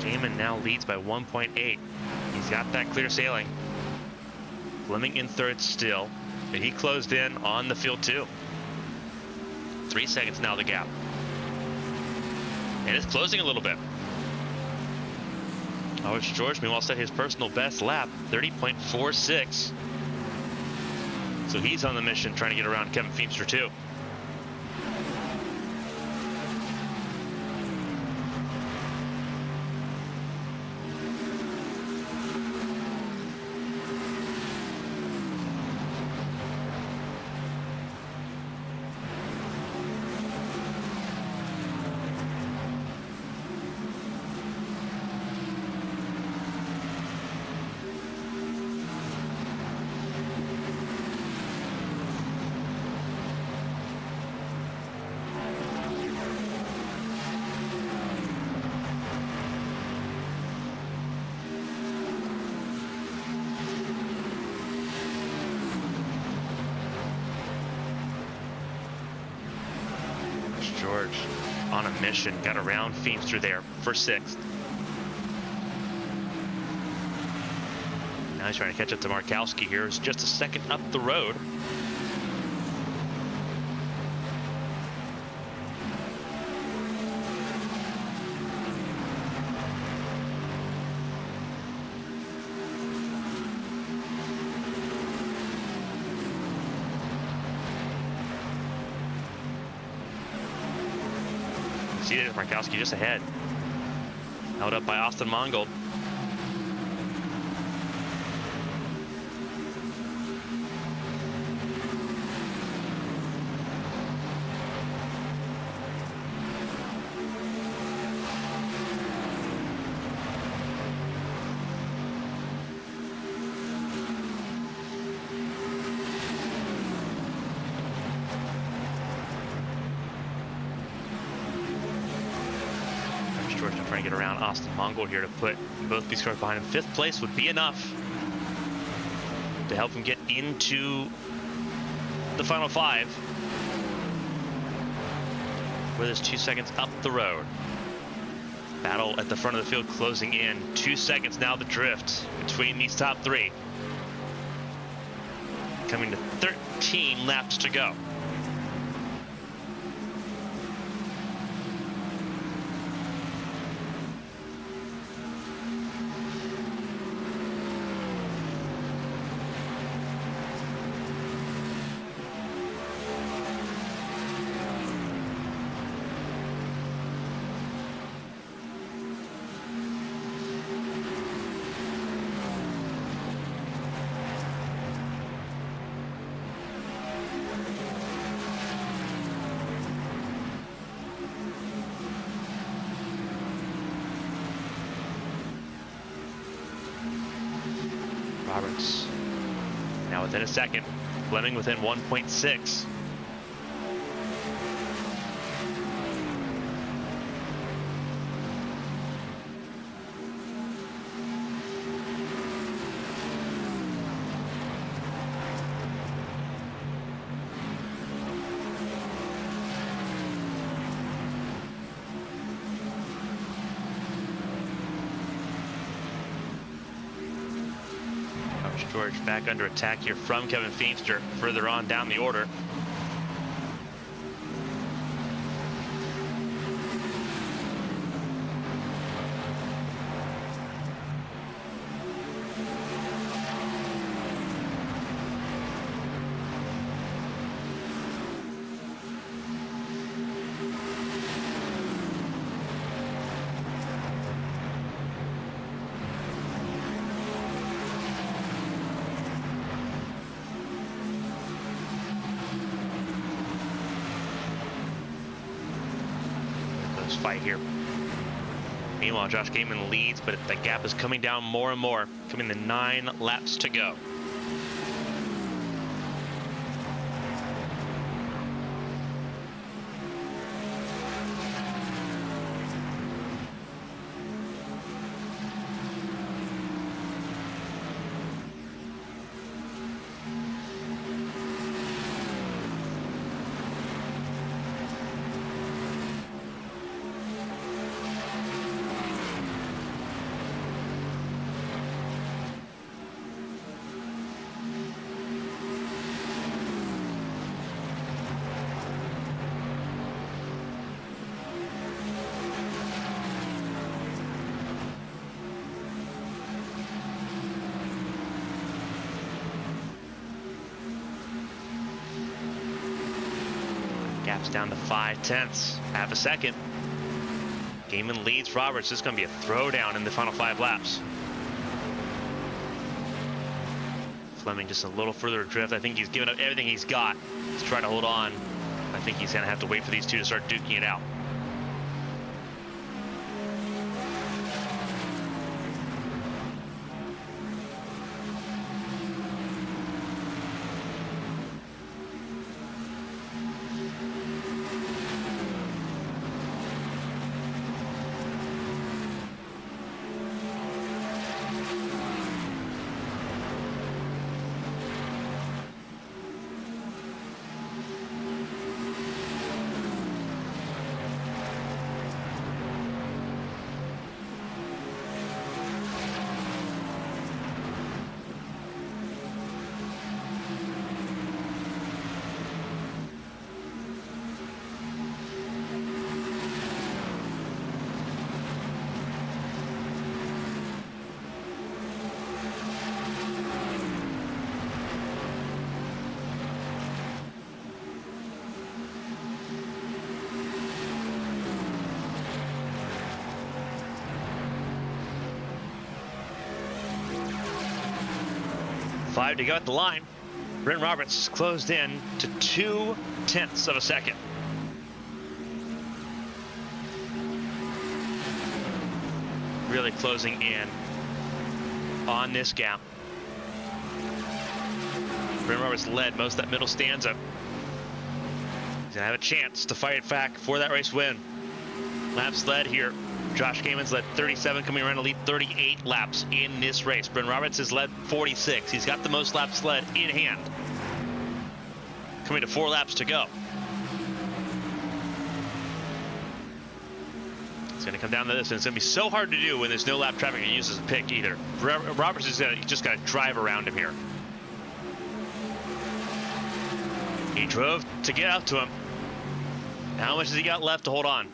Carmen now leads by 1.8. He's got that clear sailing. Fleming in third still, and he closed in on the field too. 3 seconds now the gap. And it's closing a little bit. George meanwhile set his personal best lap, 30.46. So he's on the mission trying to get around Kevin Feemster too. George on a mission, got around Feemster there for 6th. Now he's trying to catch up to Markowski here. It's just a second up the road. See there's Markowski just ahead. Held up by Austin Mongold. George trying to get around Austin Mongold here to put both these cars behind him. 5th place would be enough to help him get into the final 5. Where there's 2 seconds up the road. Battle at the front of the field closing in. 2 seconds now the drift between these top 3. Coming to 13 laps to go. Roberts now within a second. Fleming within 1.6. George back under attack here from Kevin Feemster further on down the order. Fight here. Meanwhile, Josh Gaiman leads, but the gap is coming down more and more, coming to 9 laps to go. Laps down to 5/10, half a second. Gaiman leads Roberts. This is going to be a throwdown in the final 5 laps. Fleming just a little further adrift. I think he's given up everything he's got to try to hold on. I think he's going to have to wait for these two to start duking it out. Five to go at the line. Bryn Roberts closed in to 0.2 of a second. Really closing in on this gap. Bryn Roberts led most of that middle stanza. He's gonna have a chance to fight it back for that race win. Laps led here. Josh Gaiman's led 37, coming around to lead 38 laps in this race. Bryn Roberts has led 46. He's got the most laps led in hand. Coming to 4 laps to go. It's going to come down to this, and it's going to be so hard to do when there's no lap traffic and uses a pick either. Roberts is just got to drive around him here. He drove to get out to him. How much has he got left to hold on?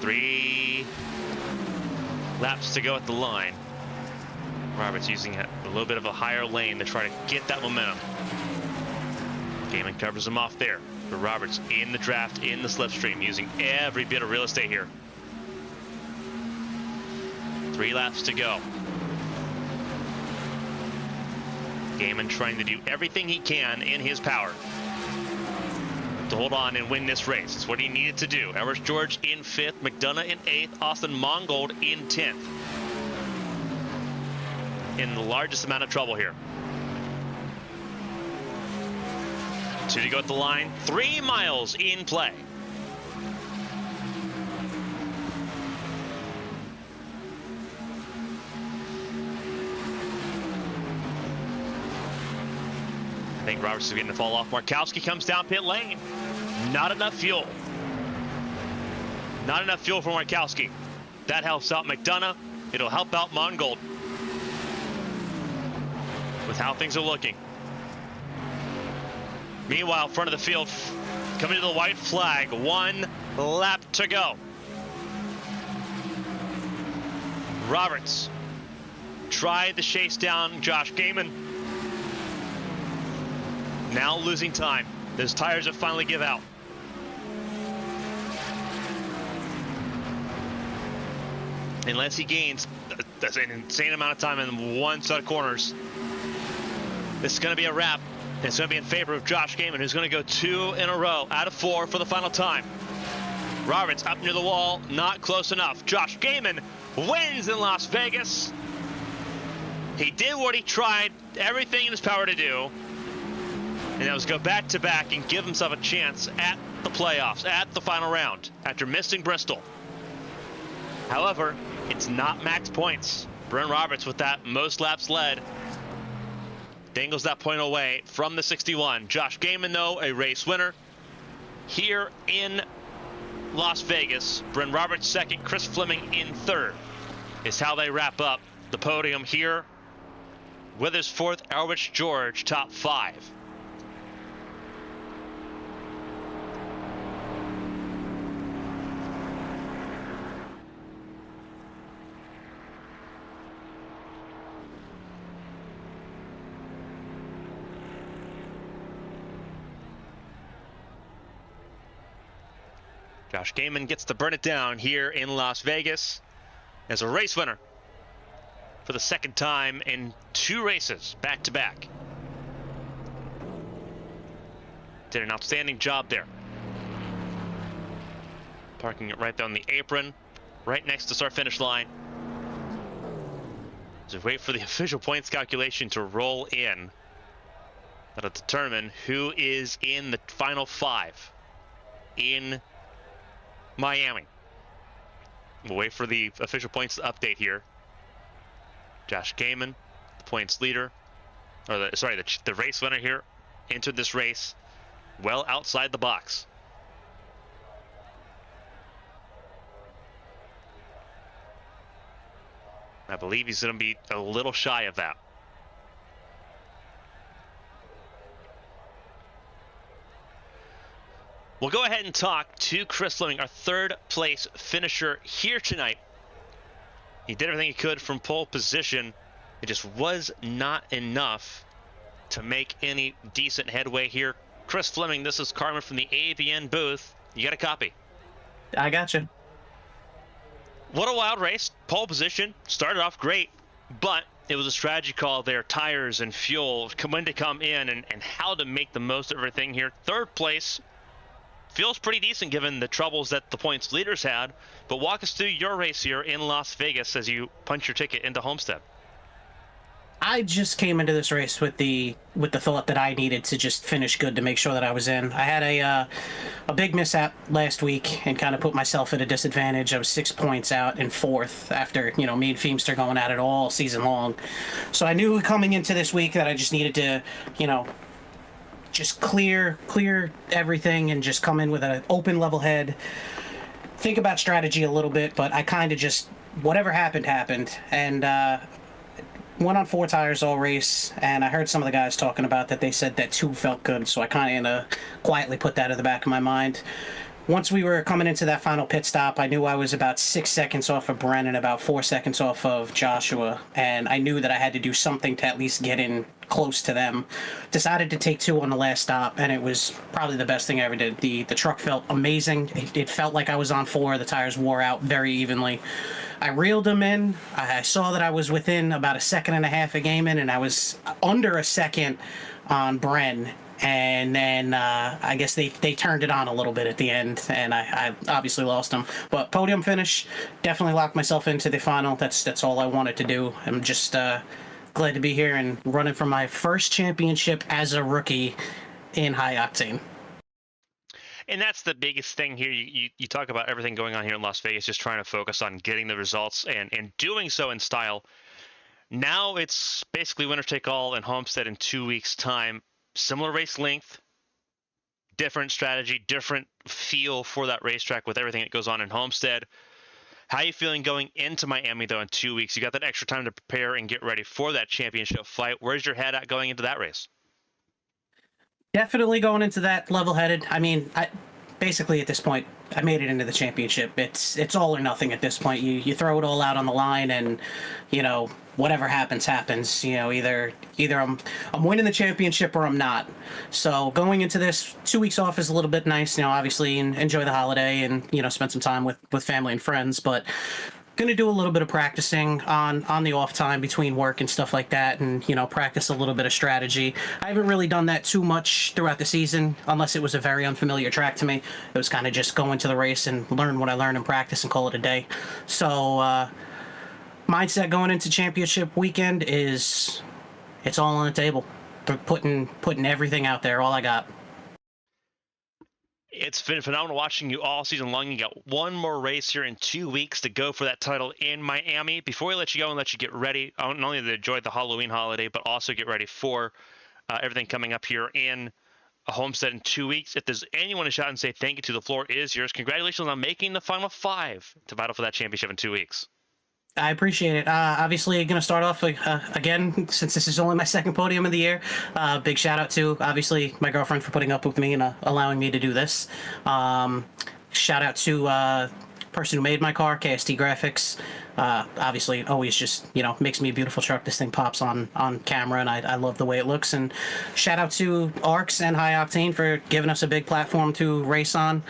3 laps to go at the line. Roberts using a little bit of a higher lane to try to get that momentum. Gaiman covers him off there. But Roberts in the draft, in the slipstream, using every bit of real estate here. 3 laps to go. Gaiman trying to do everything he can in his power to hold on and win this race. It's what he needed to do. Elvis George in 5th, McDonough in 8th, Austin Mongold in 10th. In the largest amount of trouble here. 2 to go at the line, 3 miles in play. I think Roberts is getting to fall off. Markowski comes down pit lane. Not enough fuel. Not enough fuel for Markowski. That helps out McDonough. It'll help out Mongold with how things are looking. Meanwhile, front of the field, coming to the white flag. 1 lap to go. Roberts tried to chase down Josh Gaiman. Now losing time. Those tires have finally give out. Unless he gains that's an insane amount of time in one set of corners, this is going to be a wrap. It's going to be in favor of Josh Gaiman, who's going to go 2 in a row out of 4 for the final time. Roberts up near the wall, not close enough. Josh Gaiman wins in Las Vegas. He did what he tried, everything in his power to do. And that was go back-to-back and give himself a chance at the playoffs, at the final round, after missing Bristol. However, it's not max points. Bryn Roberts with that most laps led dangles that point away from the 61. Josh Gaiman, though, a race winner here in Las Vegas. Bryn Roberts 2nd, Chris Fleming in 3rd is how they wrap up the podium here. Withers 4th, Elvis George top 5. Josh Gaiman gets to burn it down here in Las Vegas as a race winner for the second time in 2 races back-to-back. Did an outstanding job there. Parking it right down the apron, right next to start-finish line. So wait for the official points calculation to roll in. That'll determine who is in the final 5 in Miami. We'll wait for the official points update here. Josh Gaiman, the points leader, or the race winner here, entered this race well outside the box. I believe he's going to be a little shy of that. We'll go ahead and talk to Chris Fleming, our 3rd place finisher here tonight. He did everything he could from pole position. It just was not enough to make any decent headway here. Chris Fleming, this is Carmen from the ABN booth. You got a copy? I got you. What a wild race. Pole position started off great, but it was a strategy call there. Tires and fuel, when to come in and how to make the most of everything here. 3rd place feels pretty decent given the troubles that the points leaders had, but walk us through your race here in Las Vegas as you punch your ticket into Homestead. I just came into this race with the thought that I needed to just finish good to make sure that I was in. I had a big mishap last week and kind of put myself at a disadvantage. I was 6 points out in 4th after, me and Feemster going at it all season long. So I knew coming into this week that I just needed to, just clear everything and just come in with an open level head. Think about strategy a little bit, but I kind of just, whatever happened. And went on 4 tires all race, and I heard some of the guys talking about that. They said that 2 felt good, so I kind of quietly put that in the back of my mind. Once we were coming into that final pit stop, I knew I was about 6 seconds off of Brennan, about 4 seconds off of Joshua, and I knew that I had to do something to at least get in close to them. Decided to take 2 on the last stop, and it was probably the best thing I ever did. The truck felt amazing. It felt like I was on 4. The tires wore out very evenly. I reeled them in. I saw that I was within about 1.5 seconds of Gaiman, and I was under 1 second on Bren. And then I guess they turned it on a little bit at the end, and I obviously lost them. But podium finish, definitely locked myself into the final. That's all I wanted to do. I'm just glad to be here and running for my first championship as a rookie in high octane. And that's the biggest thing here. You talk about everything going on here in Las Vegas, just trying to focus on getting the results and doing so in style. Now it's basically winner take all in Homestead in 2 weeks' time. Similar race length, different strategy, different feel for that racetrack with everything that goes on in Homestead. How are you feeling going into Miami, though, in 2 weeks? You got that extra time to prepare and get ready for that championship fight. Where's your head at going into that race? Definitely going into that level-headed. I mean, basically at this point, I made it into the championship. It's all or nothing at this point. You throw it all out on the line, and whatever happens. Either I'm winning the championship or I'm not. So going into this, 2 weeks off is a little bit nice. Obviously, and enjoy the holiday and spend some time with family and friends. But gonna do a little bit of practicing on the off time between work and stuff like that, and practice a little bit of strategy. I haven't really done that too much throughout the season unless it was a very unfamiliar track to me. It was kind of just go into the race and learn what I learned and practice and call it a day. So mindset going into championship weekend is it's all on the table. Putting everything out there, all I got. It's been phenomenal watching you all season long. You got one more race here in 2 weeks to go for that title in Miami. Before we let you go and let you get ready, not only to enjoy the Halloween holiday, but also get ready for everything coming up here in Homestead in 2 weeks. If there's anyone to shout and say thank you to, the floor is yours. Congratulations on making the final 5 to battle for that championship in 2 weeks. I appreciate it. Obviously, going to start off again, since this is only my second podium of the year. Big shout out to, obviously, my girlfriend for putting up with me and allowing me to do this. Shout out to person who made my car, KST Graphics. Obviously, it always just makes me a beautiful truck. This thing pops on camera, and I love the way it looks. And shout out to ARCS and High Octane for giving us a big platform to race on.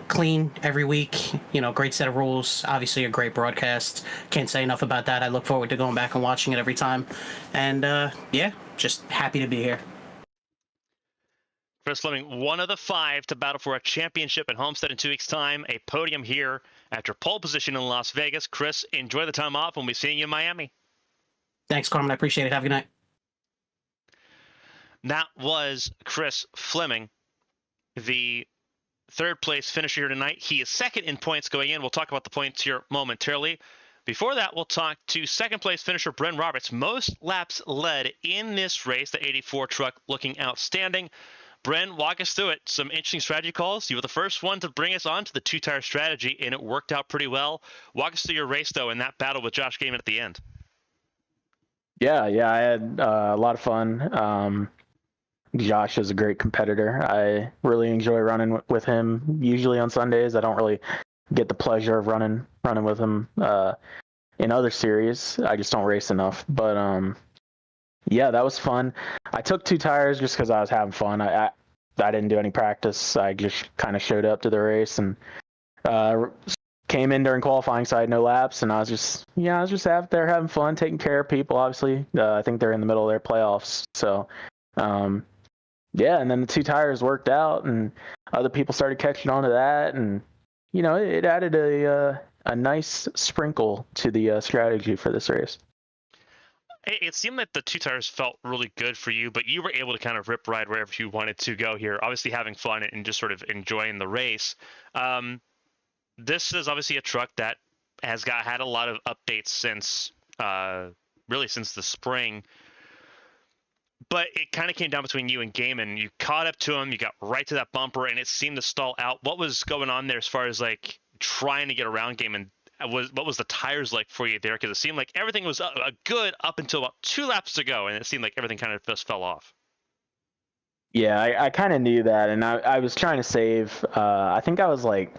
Clean every week. Great set of rules. Obviously, a great broadcast. Can't say enough about that. I look forward to going back and watching it every time. And yeah, just happy to be here. Chris Fleming, one of the 5 to battle for a championship at Homestead in 2 weeks' time, a podium here after pole position in Las Vegas. Chris, enjoy the time off. We'll be seeing you in Miami. Thanks, Carmen. I appreciate it. Have a good night. That was Chris Fleming, the 3rd place finisher here tonight. He is 2nd in points going in. We'll talk about the points here momentarily. Before that, we'll talk to 2nd place finisher Bren Roberts. Most laps led in this race, the 84 truck looking outstanding. Bren, walk us through it. Some interesting strategy calls. You were the first one to bring us on to the 2-tire strategy, and it worked out pretty well. Walk us through your race, though, and that battle with Josh Gaiman at the end. Yeah, I had a lot of fun. Josh is a great competitor. I really enjoy running with him. Usually on Sundays, I don't really get the pleasure of running with him in other series. I just don't race enough. But yeah, that was fun. I took 2 tires just because I was having fun. I didn't do any practice. I just kind of showed up to the race and came in during qualifying, so I had no laps, and I was just out there having fun, taking care of people. Obviously, I think they're in the middle of their playoffs, so yeah. And then the 2 tires worked out, and other people started catching on to that, and it added a nice sprinkle to the strategy for this race. It seemed like the 2 tires felt really good for you, but you were able to kind of rip ride wherever you wanted to go here, obviously having fun and just sort of enjoying the race. This is obviously a truck that has had a lot of updates since really since the spring, but it kind of came down between you and Gaiman. You caught up to him, you got right to that bumper, and it seemed to stall out. What was going on there as far as like trying to get around Gaiman? What was the tires like for you there? Because it seemed like everything was good up until about 2 laps to go, and it seemed like everything kind of just fell off. Yeah, I kind of knew that, and I was trying to save. I think I was like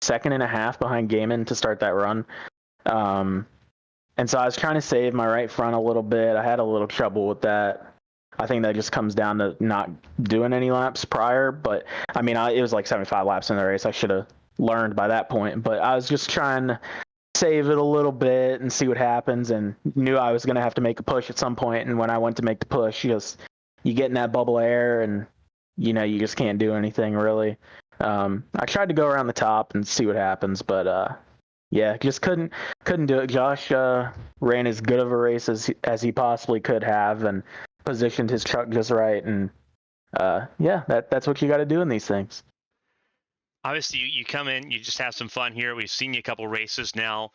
2nd and a half behind Gaiman to start that run. And so I was trying to save my right front a little bit. I had a little trouble with that. I think that just comes down to not doing any laps prior. But, I mean, it was like 75 laps in the race. I should have learned by that point. But I was just trying to save it a little bit and see what happens, and knew I was going to have to make a push at some point. And when I went to make the push, you get in that bubble of air, and, you just can't do anything really. I tried to go around the top and see what happens, but yeah, just couldn't do it. Josh ran as good of a race as he possibly could have, and positioned his truck just right. And yeah, that's what you got to do in these things. Obviously, you come in, you just have some fun here. We've seen you a couple races now.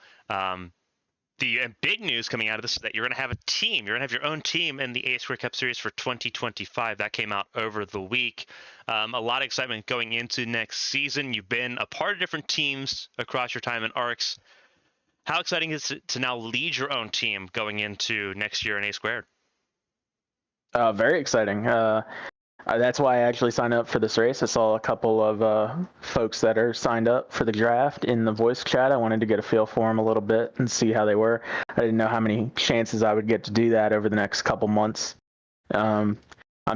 The big news coming out of this is that you're going to have a team. You're going to have your own team in the A Square Cup Series for 2025. That came out over the week. A lot of excitement going into next season. You've been a part of different teams across your time in ARCS. How exciting is it to now lead your own team going into next year in A Squared? Very exciting. That's why I actually signed up for this race. I saw a couple of folks that are signed up for the draft in the voice chat. I wanted to get a feel for them a little bit and see how they were. I didn't know how many chances I would get to do that over the next couple months. I'm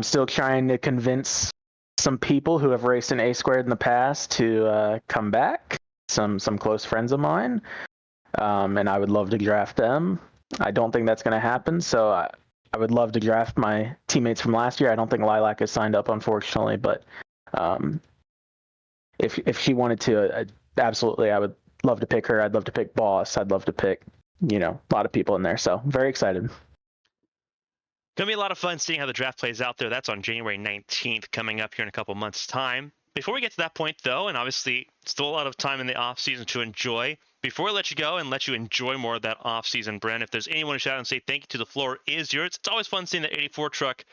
still trying to convince some people who have raced in A Squared in the past to come back. Some close friends of mine, and I would love to draft them. I don't think that's going to happen, so I would love to draft my teammates from last year. I don't think Lilac has signed up, unfortunately, but if she wanted to, absolutely, I would love to pick her. I'd love to pick Boss. I'd love to pick, a lot of people in there. So very excited. Going to be a lot of fun seeing how the draft plays out there. That's on January 19th, coming up here in a couple months' time. Before we get to that point, though, and obviously still a lot of time in the off-season to enjoy, before we let you go and let you enjoy more of that off-season, Bren, if there's anyone to shout out and say thank you to, the floor is yours. It's always fun seeing the 84 truck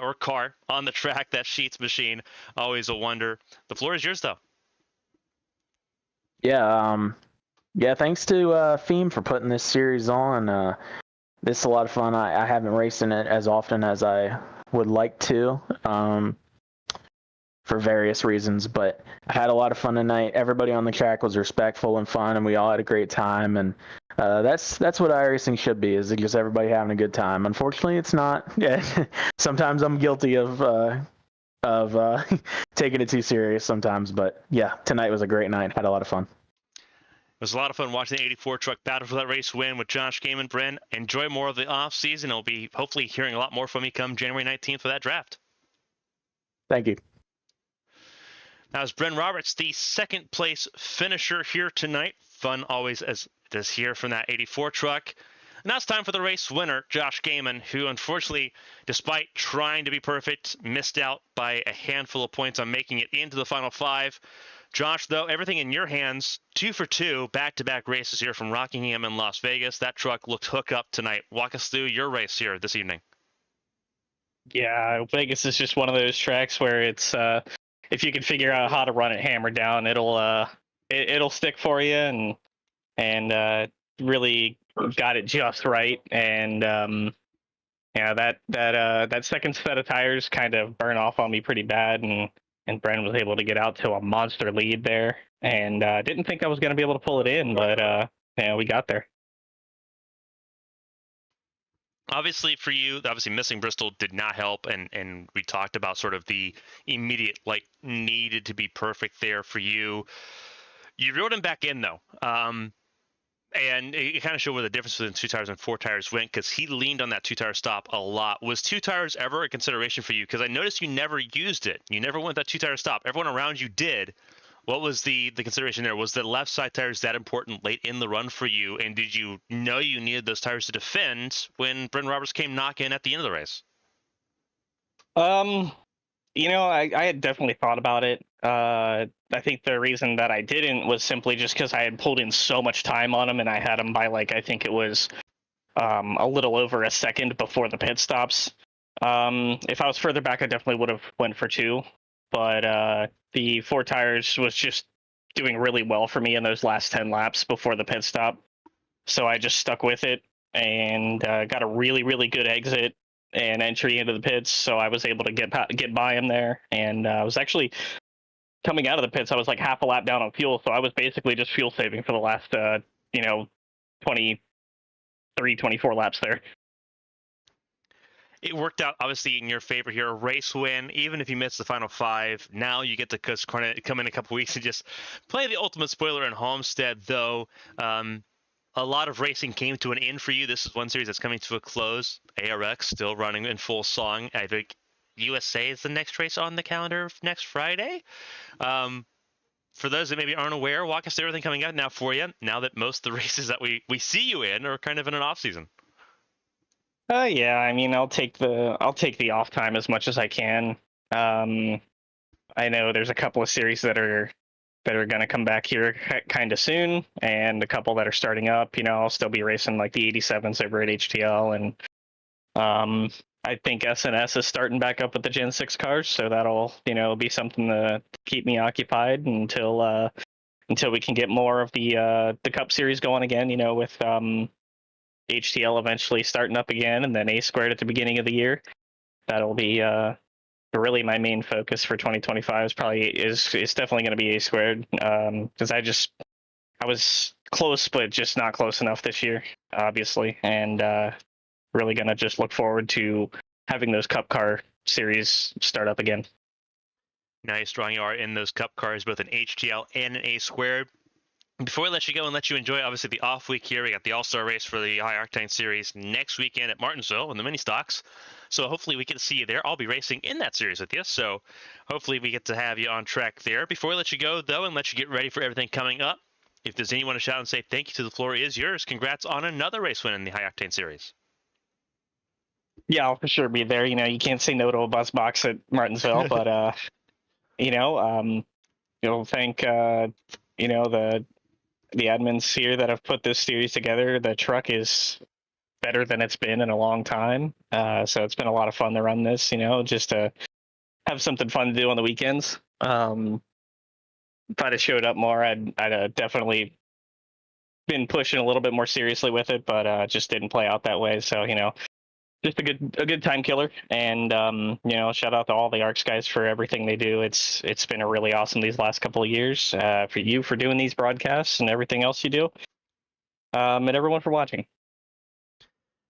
or car on the track, that Sheets machine. Always a wonder. The floor is yours, though. Yeah, thanks to Theme for putting this series on. This is a lot of fun. I haven't raced in it as often as I would like to. for various reasons. But I had a lot of fun tonight. Everybody on the track was respectful and fun, and we all had a great time. And that's what iRacing should be, is just everybody having a good time. Unfortunately, it's not. Yeah, sometimes I'm guilty of taking it too serious sometimes. But yeah, tonight was a great night. Had a lot of fun. It was a lot of fun watching the 84 truck battle for that race win with Josh Gaiman. Bren, enjoy more of the off season. I'll be hopefully hearing a lot more from you come January 19th for that draft. Thank you. Now, as Bren Roberts, the second place finisher here tonight. Fun always as this here from that 84 truck. And now it's time for the race winner, Josh Gaiman, who unfortunately, despite trying to be perfect, missed out by a handful of points on making it into the final 5. Josh, though, everything in your hands, 2 for 2, back-to-back races here from Rockingham and Las Vegas. That truck looked hook up tonight. Walk us through your race here this evening. Yeah, Vegas is just one of those tracks where it's if you can figure out how to run it hammer down, it'll stick for you, and really got it just right. And yeah, that second set of tires kind of burned off on me pretty bad, and Bren was able to get out to a monster lead there, and didn't think I was going to be able to pull it in, but yeah, we got there. Obviously for you, missing Bristol did not help, and we talked about sort of the immediate, needed to be perfect there for you. You reeled him back in, though. And it kind of showed where the difference between 2 tires and 4 tires went, because he leaned on that 2-tire stop a lot. Was 2 tires ever a consideration for you? Because I noticed you never used it. You never went that 2-tire stop. Everyone around you did. What was the consideration there? Was the left side tires that important late in the run for you? And did you know you needed those tires to defend when Bren Roberts came knocking at the end of the race? I had definitely thought about it. I think the reason that I didn't was simply just because I had pulled in so much time on him, and I had him by I think it was a little over a second before the pit stops. If I was further back, I definitely would have went for 2, but the 4 tires was just doing really well for me in those last 10 laps before the pit stop. So I just stuck with it and got a really, really good exit and entry into the pits, so I was able to get by him there. And I was actually coming out of the pits, I was half a lap down on fuel, so I was basically just fuel saving for the last 23, 24 laps there. It worked out obviously in your favor here. A race win, even if you miss the final 5. Now you get to come in a couple weeks and just play the ultimate spoiler in Homestead, though. A lot of racing came to an end for you. This is one series that's coming to a close. ARCS still running in full song. I think USA is the next race on the calendar next Friday. For those that maybe aren't aware, walk us through everything coming out now for you, now that most of the races that we see you in are kind of in an off season. Yeah, I mean, I'll take the off time as much as I can. I know there's a couple of series that are going to come back here kind of soon, and a couple that are starting up. I'll still be racing the 87s over at HTL, and I think SNS is starting back up with the Gen 6 cars, so that'll be something to keep me occupied until we can get more of the Cup Series going again. With HTL eventually starting up again, and then A Squared at the beginning of the year. That'll be really my main focus for 2025. Is definitely going to be A Squared, because I was close, but just not close enough this year, obviously, and really going to just look forward to having those Cup Car series start up again. Nice, strong you are in those Cup cars, both an HTL and an A Squared. Before we let you go and let you enjoy, obviously, the off week here, we got the All-Star race for the High Octane Series next weekend at Martinsville in the mini stocks. So hopefully we get to see you there. I'll be racing in that series with you, so hopefully we get to have you on track there. Before we let you go, though, and let you get ready for everything coming up, if there's anyone to shout and say thank you to, the floor is yours. Congrats on another race win in the High Octane Series. Yeah, I'll for sure be there. You can't say no to a bus box at Martinsville, but thank the admins here that have put this series together. The truck is better than it's been in a long time, so it's been a lot of fun to run this. Just to have something fun to do on the weekends. If I'd have showed up more, I'd definitely been pushing a little bit more seriously with it, but just didn't play out that way. So just a good time killer, and shout out to all the ARCS guys for everything they do. It's been a really awesome these last couple of years. For you for doing these broadcasts and everything else you do, and everyone for watching.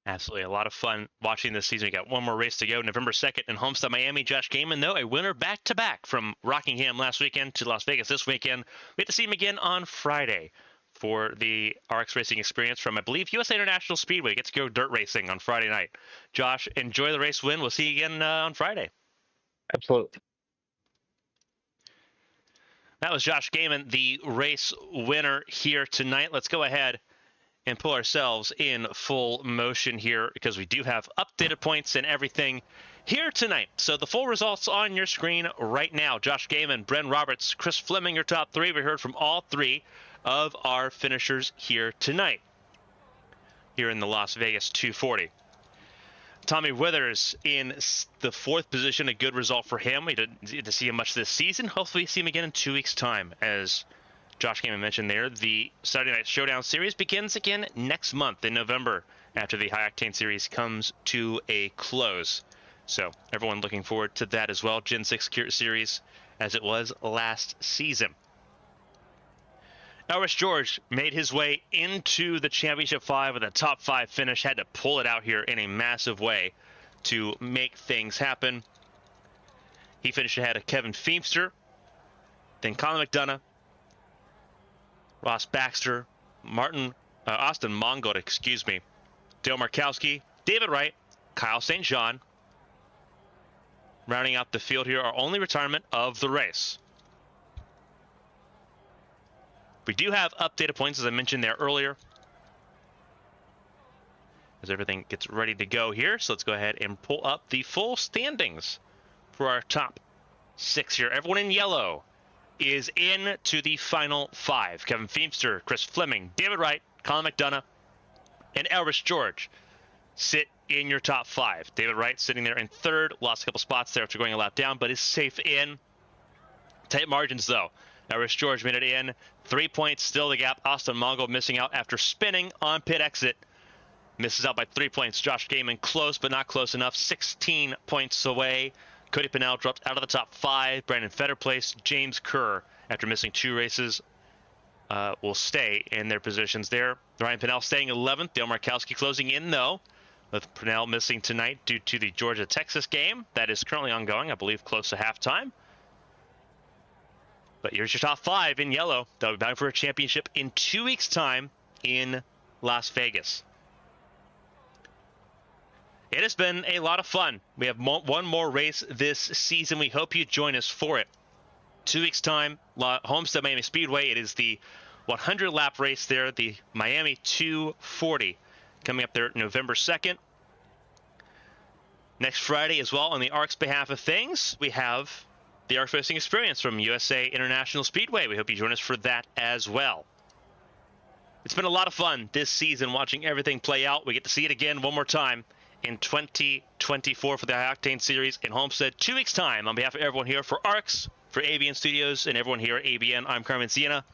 Absolutely. A lot of fun watching this season. We got one more race to go. November 2nd in Homestead, Miami. Josh Gaiman, though, a winner back-to-back from Rockingham last weekend to Las Vegas this weekend. We get to see him again on Friday for the ARCS racing experience from, I believe, USA International Speedway. Gets to go dirt racing on Friday night. Josh, enjoy the race win. We'll see you again on Friday. Absolutely. That was Josh Gaiman, the race winner here tonight. Let's go ahead and pull ourselves in full motion here because we do have updated points and everything here tonight. So the full results on your screen right now. Josh Gaiman, Bren Roberts, Chris Fleming, your top three. We heard from all three of our finishers here tonight, here in the Las Vegas 240. Tommy Withers in the fourth position, a good result for him. We didn't get to see him much this season. Hopefully see him again in 2 weeks' time. As Josh Gaiman mentioned there, the Saturday Night Showdown series begins again next month in November after the High Octane series comes to a close. So everyone looking forward to that as well. Gen 6 series as it was last season. Elvis George made his way into the Championship 5 with a top 5 finish. Had to pull it out here in a massive way to make things happen. He finished ahead of Kevin Feemster, then Colin McDonough, Ross Baxter, Austin Mongold, Dale Markowski, David Wright, Kyle St. John. Rounding out the field here, our only retirement of the race. We do have updated points, as I mentioned there earlier, as everything gets ready to go here. So let's go ahead and pull up the full standings for our top 6 here. Everyone in yellow is in to the final 5. Kevin Feemster, Chris Fleming, David Wright, Colin McDonough, and Elvis George sit in your top 5. David Wright sitting there in 3rd, lost a couple spots there after going a lap down, but is safe in. Tight margins, though. Elvis George made it in. 3 points still the gap. Austin Mongold missing out after spinning on pit exit. Misses out by 3 points. Josh Gaiman close, but not close enough. 16 points away. Cody Pennell dropped out of the top 5. Brandon Fetter placed. James Kerr, after missing 2 races, will stay in their positions there. Ryan Pennell staying 11th. Dale Markowski closing in, though, with Pennell missing tonight due to the Georgia-Texas game. That is currently ongoing, I believe, close to halftime. But here's your top 5 in yellow. They'll be back for a championship in 2 weeks' time in Las Vegas. It has been a lot of fun. We have one more race this season. We hope you join us for it. 2 weeks' time, Homestead Miami Speedway. It is the 100-lap race there, the Miami 240, coming up there November 2nd. Next Friday as well, on the ARCS behalf of things, we have the ARCS Racing Experience from USA International Speedway. We hope you join us for that as well. It's been a lot of fun this season watching everything play out. We get to see it again one more time in 2024 for the High Octane Series in Homestead. 2 weeks' time. On behalf of everyone here for ARCS, for ABN Studios, and everyone here at ABN, I'm Carmen Sienna.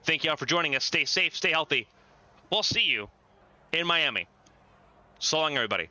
Thank you all for joining us. Stay safe, stay healthy. We'll see you in Miami. So long, everybody.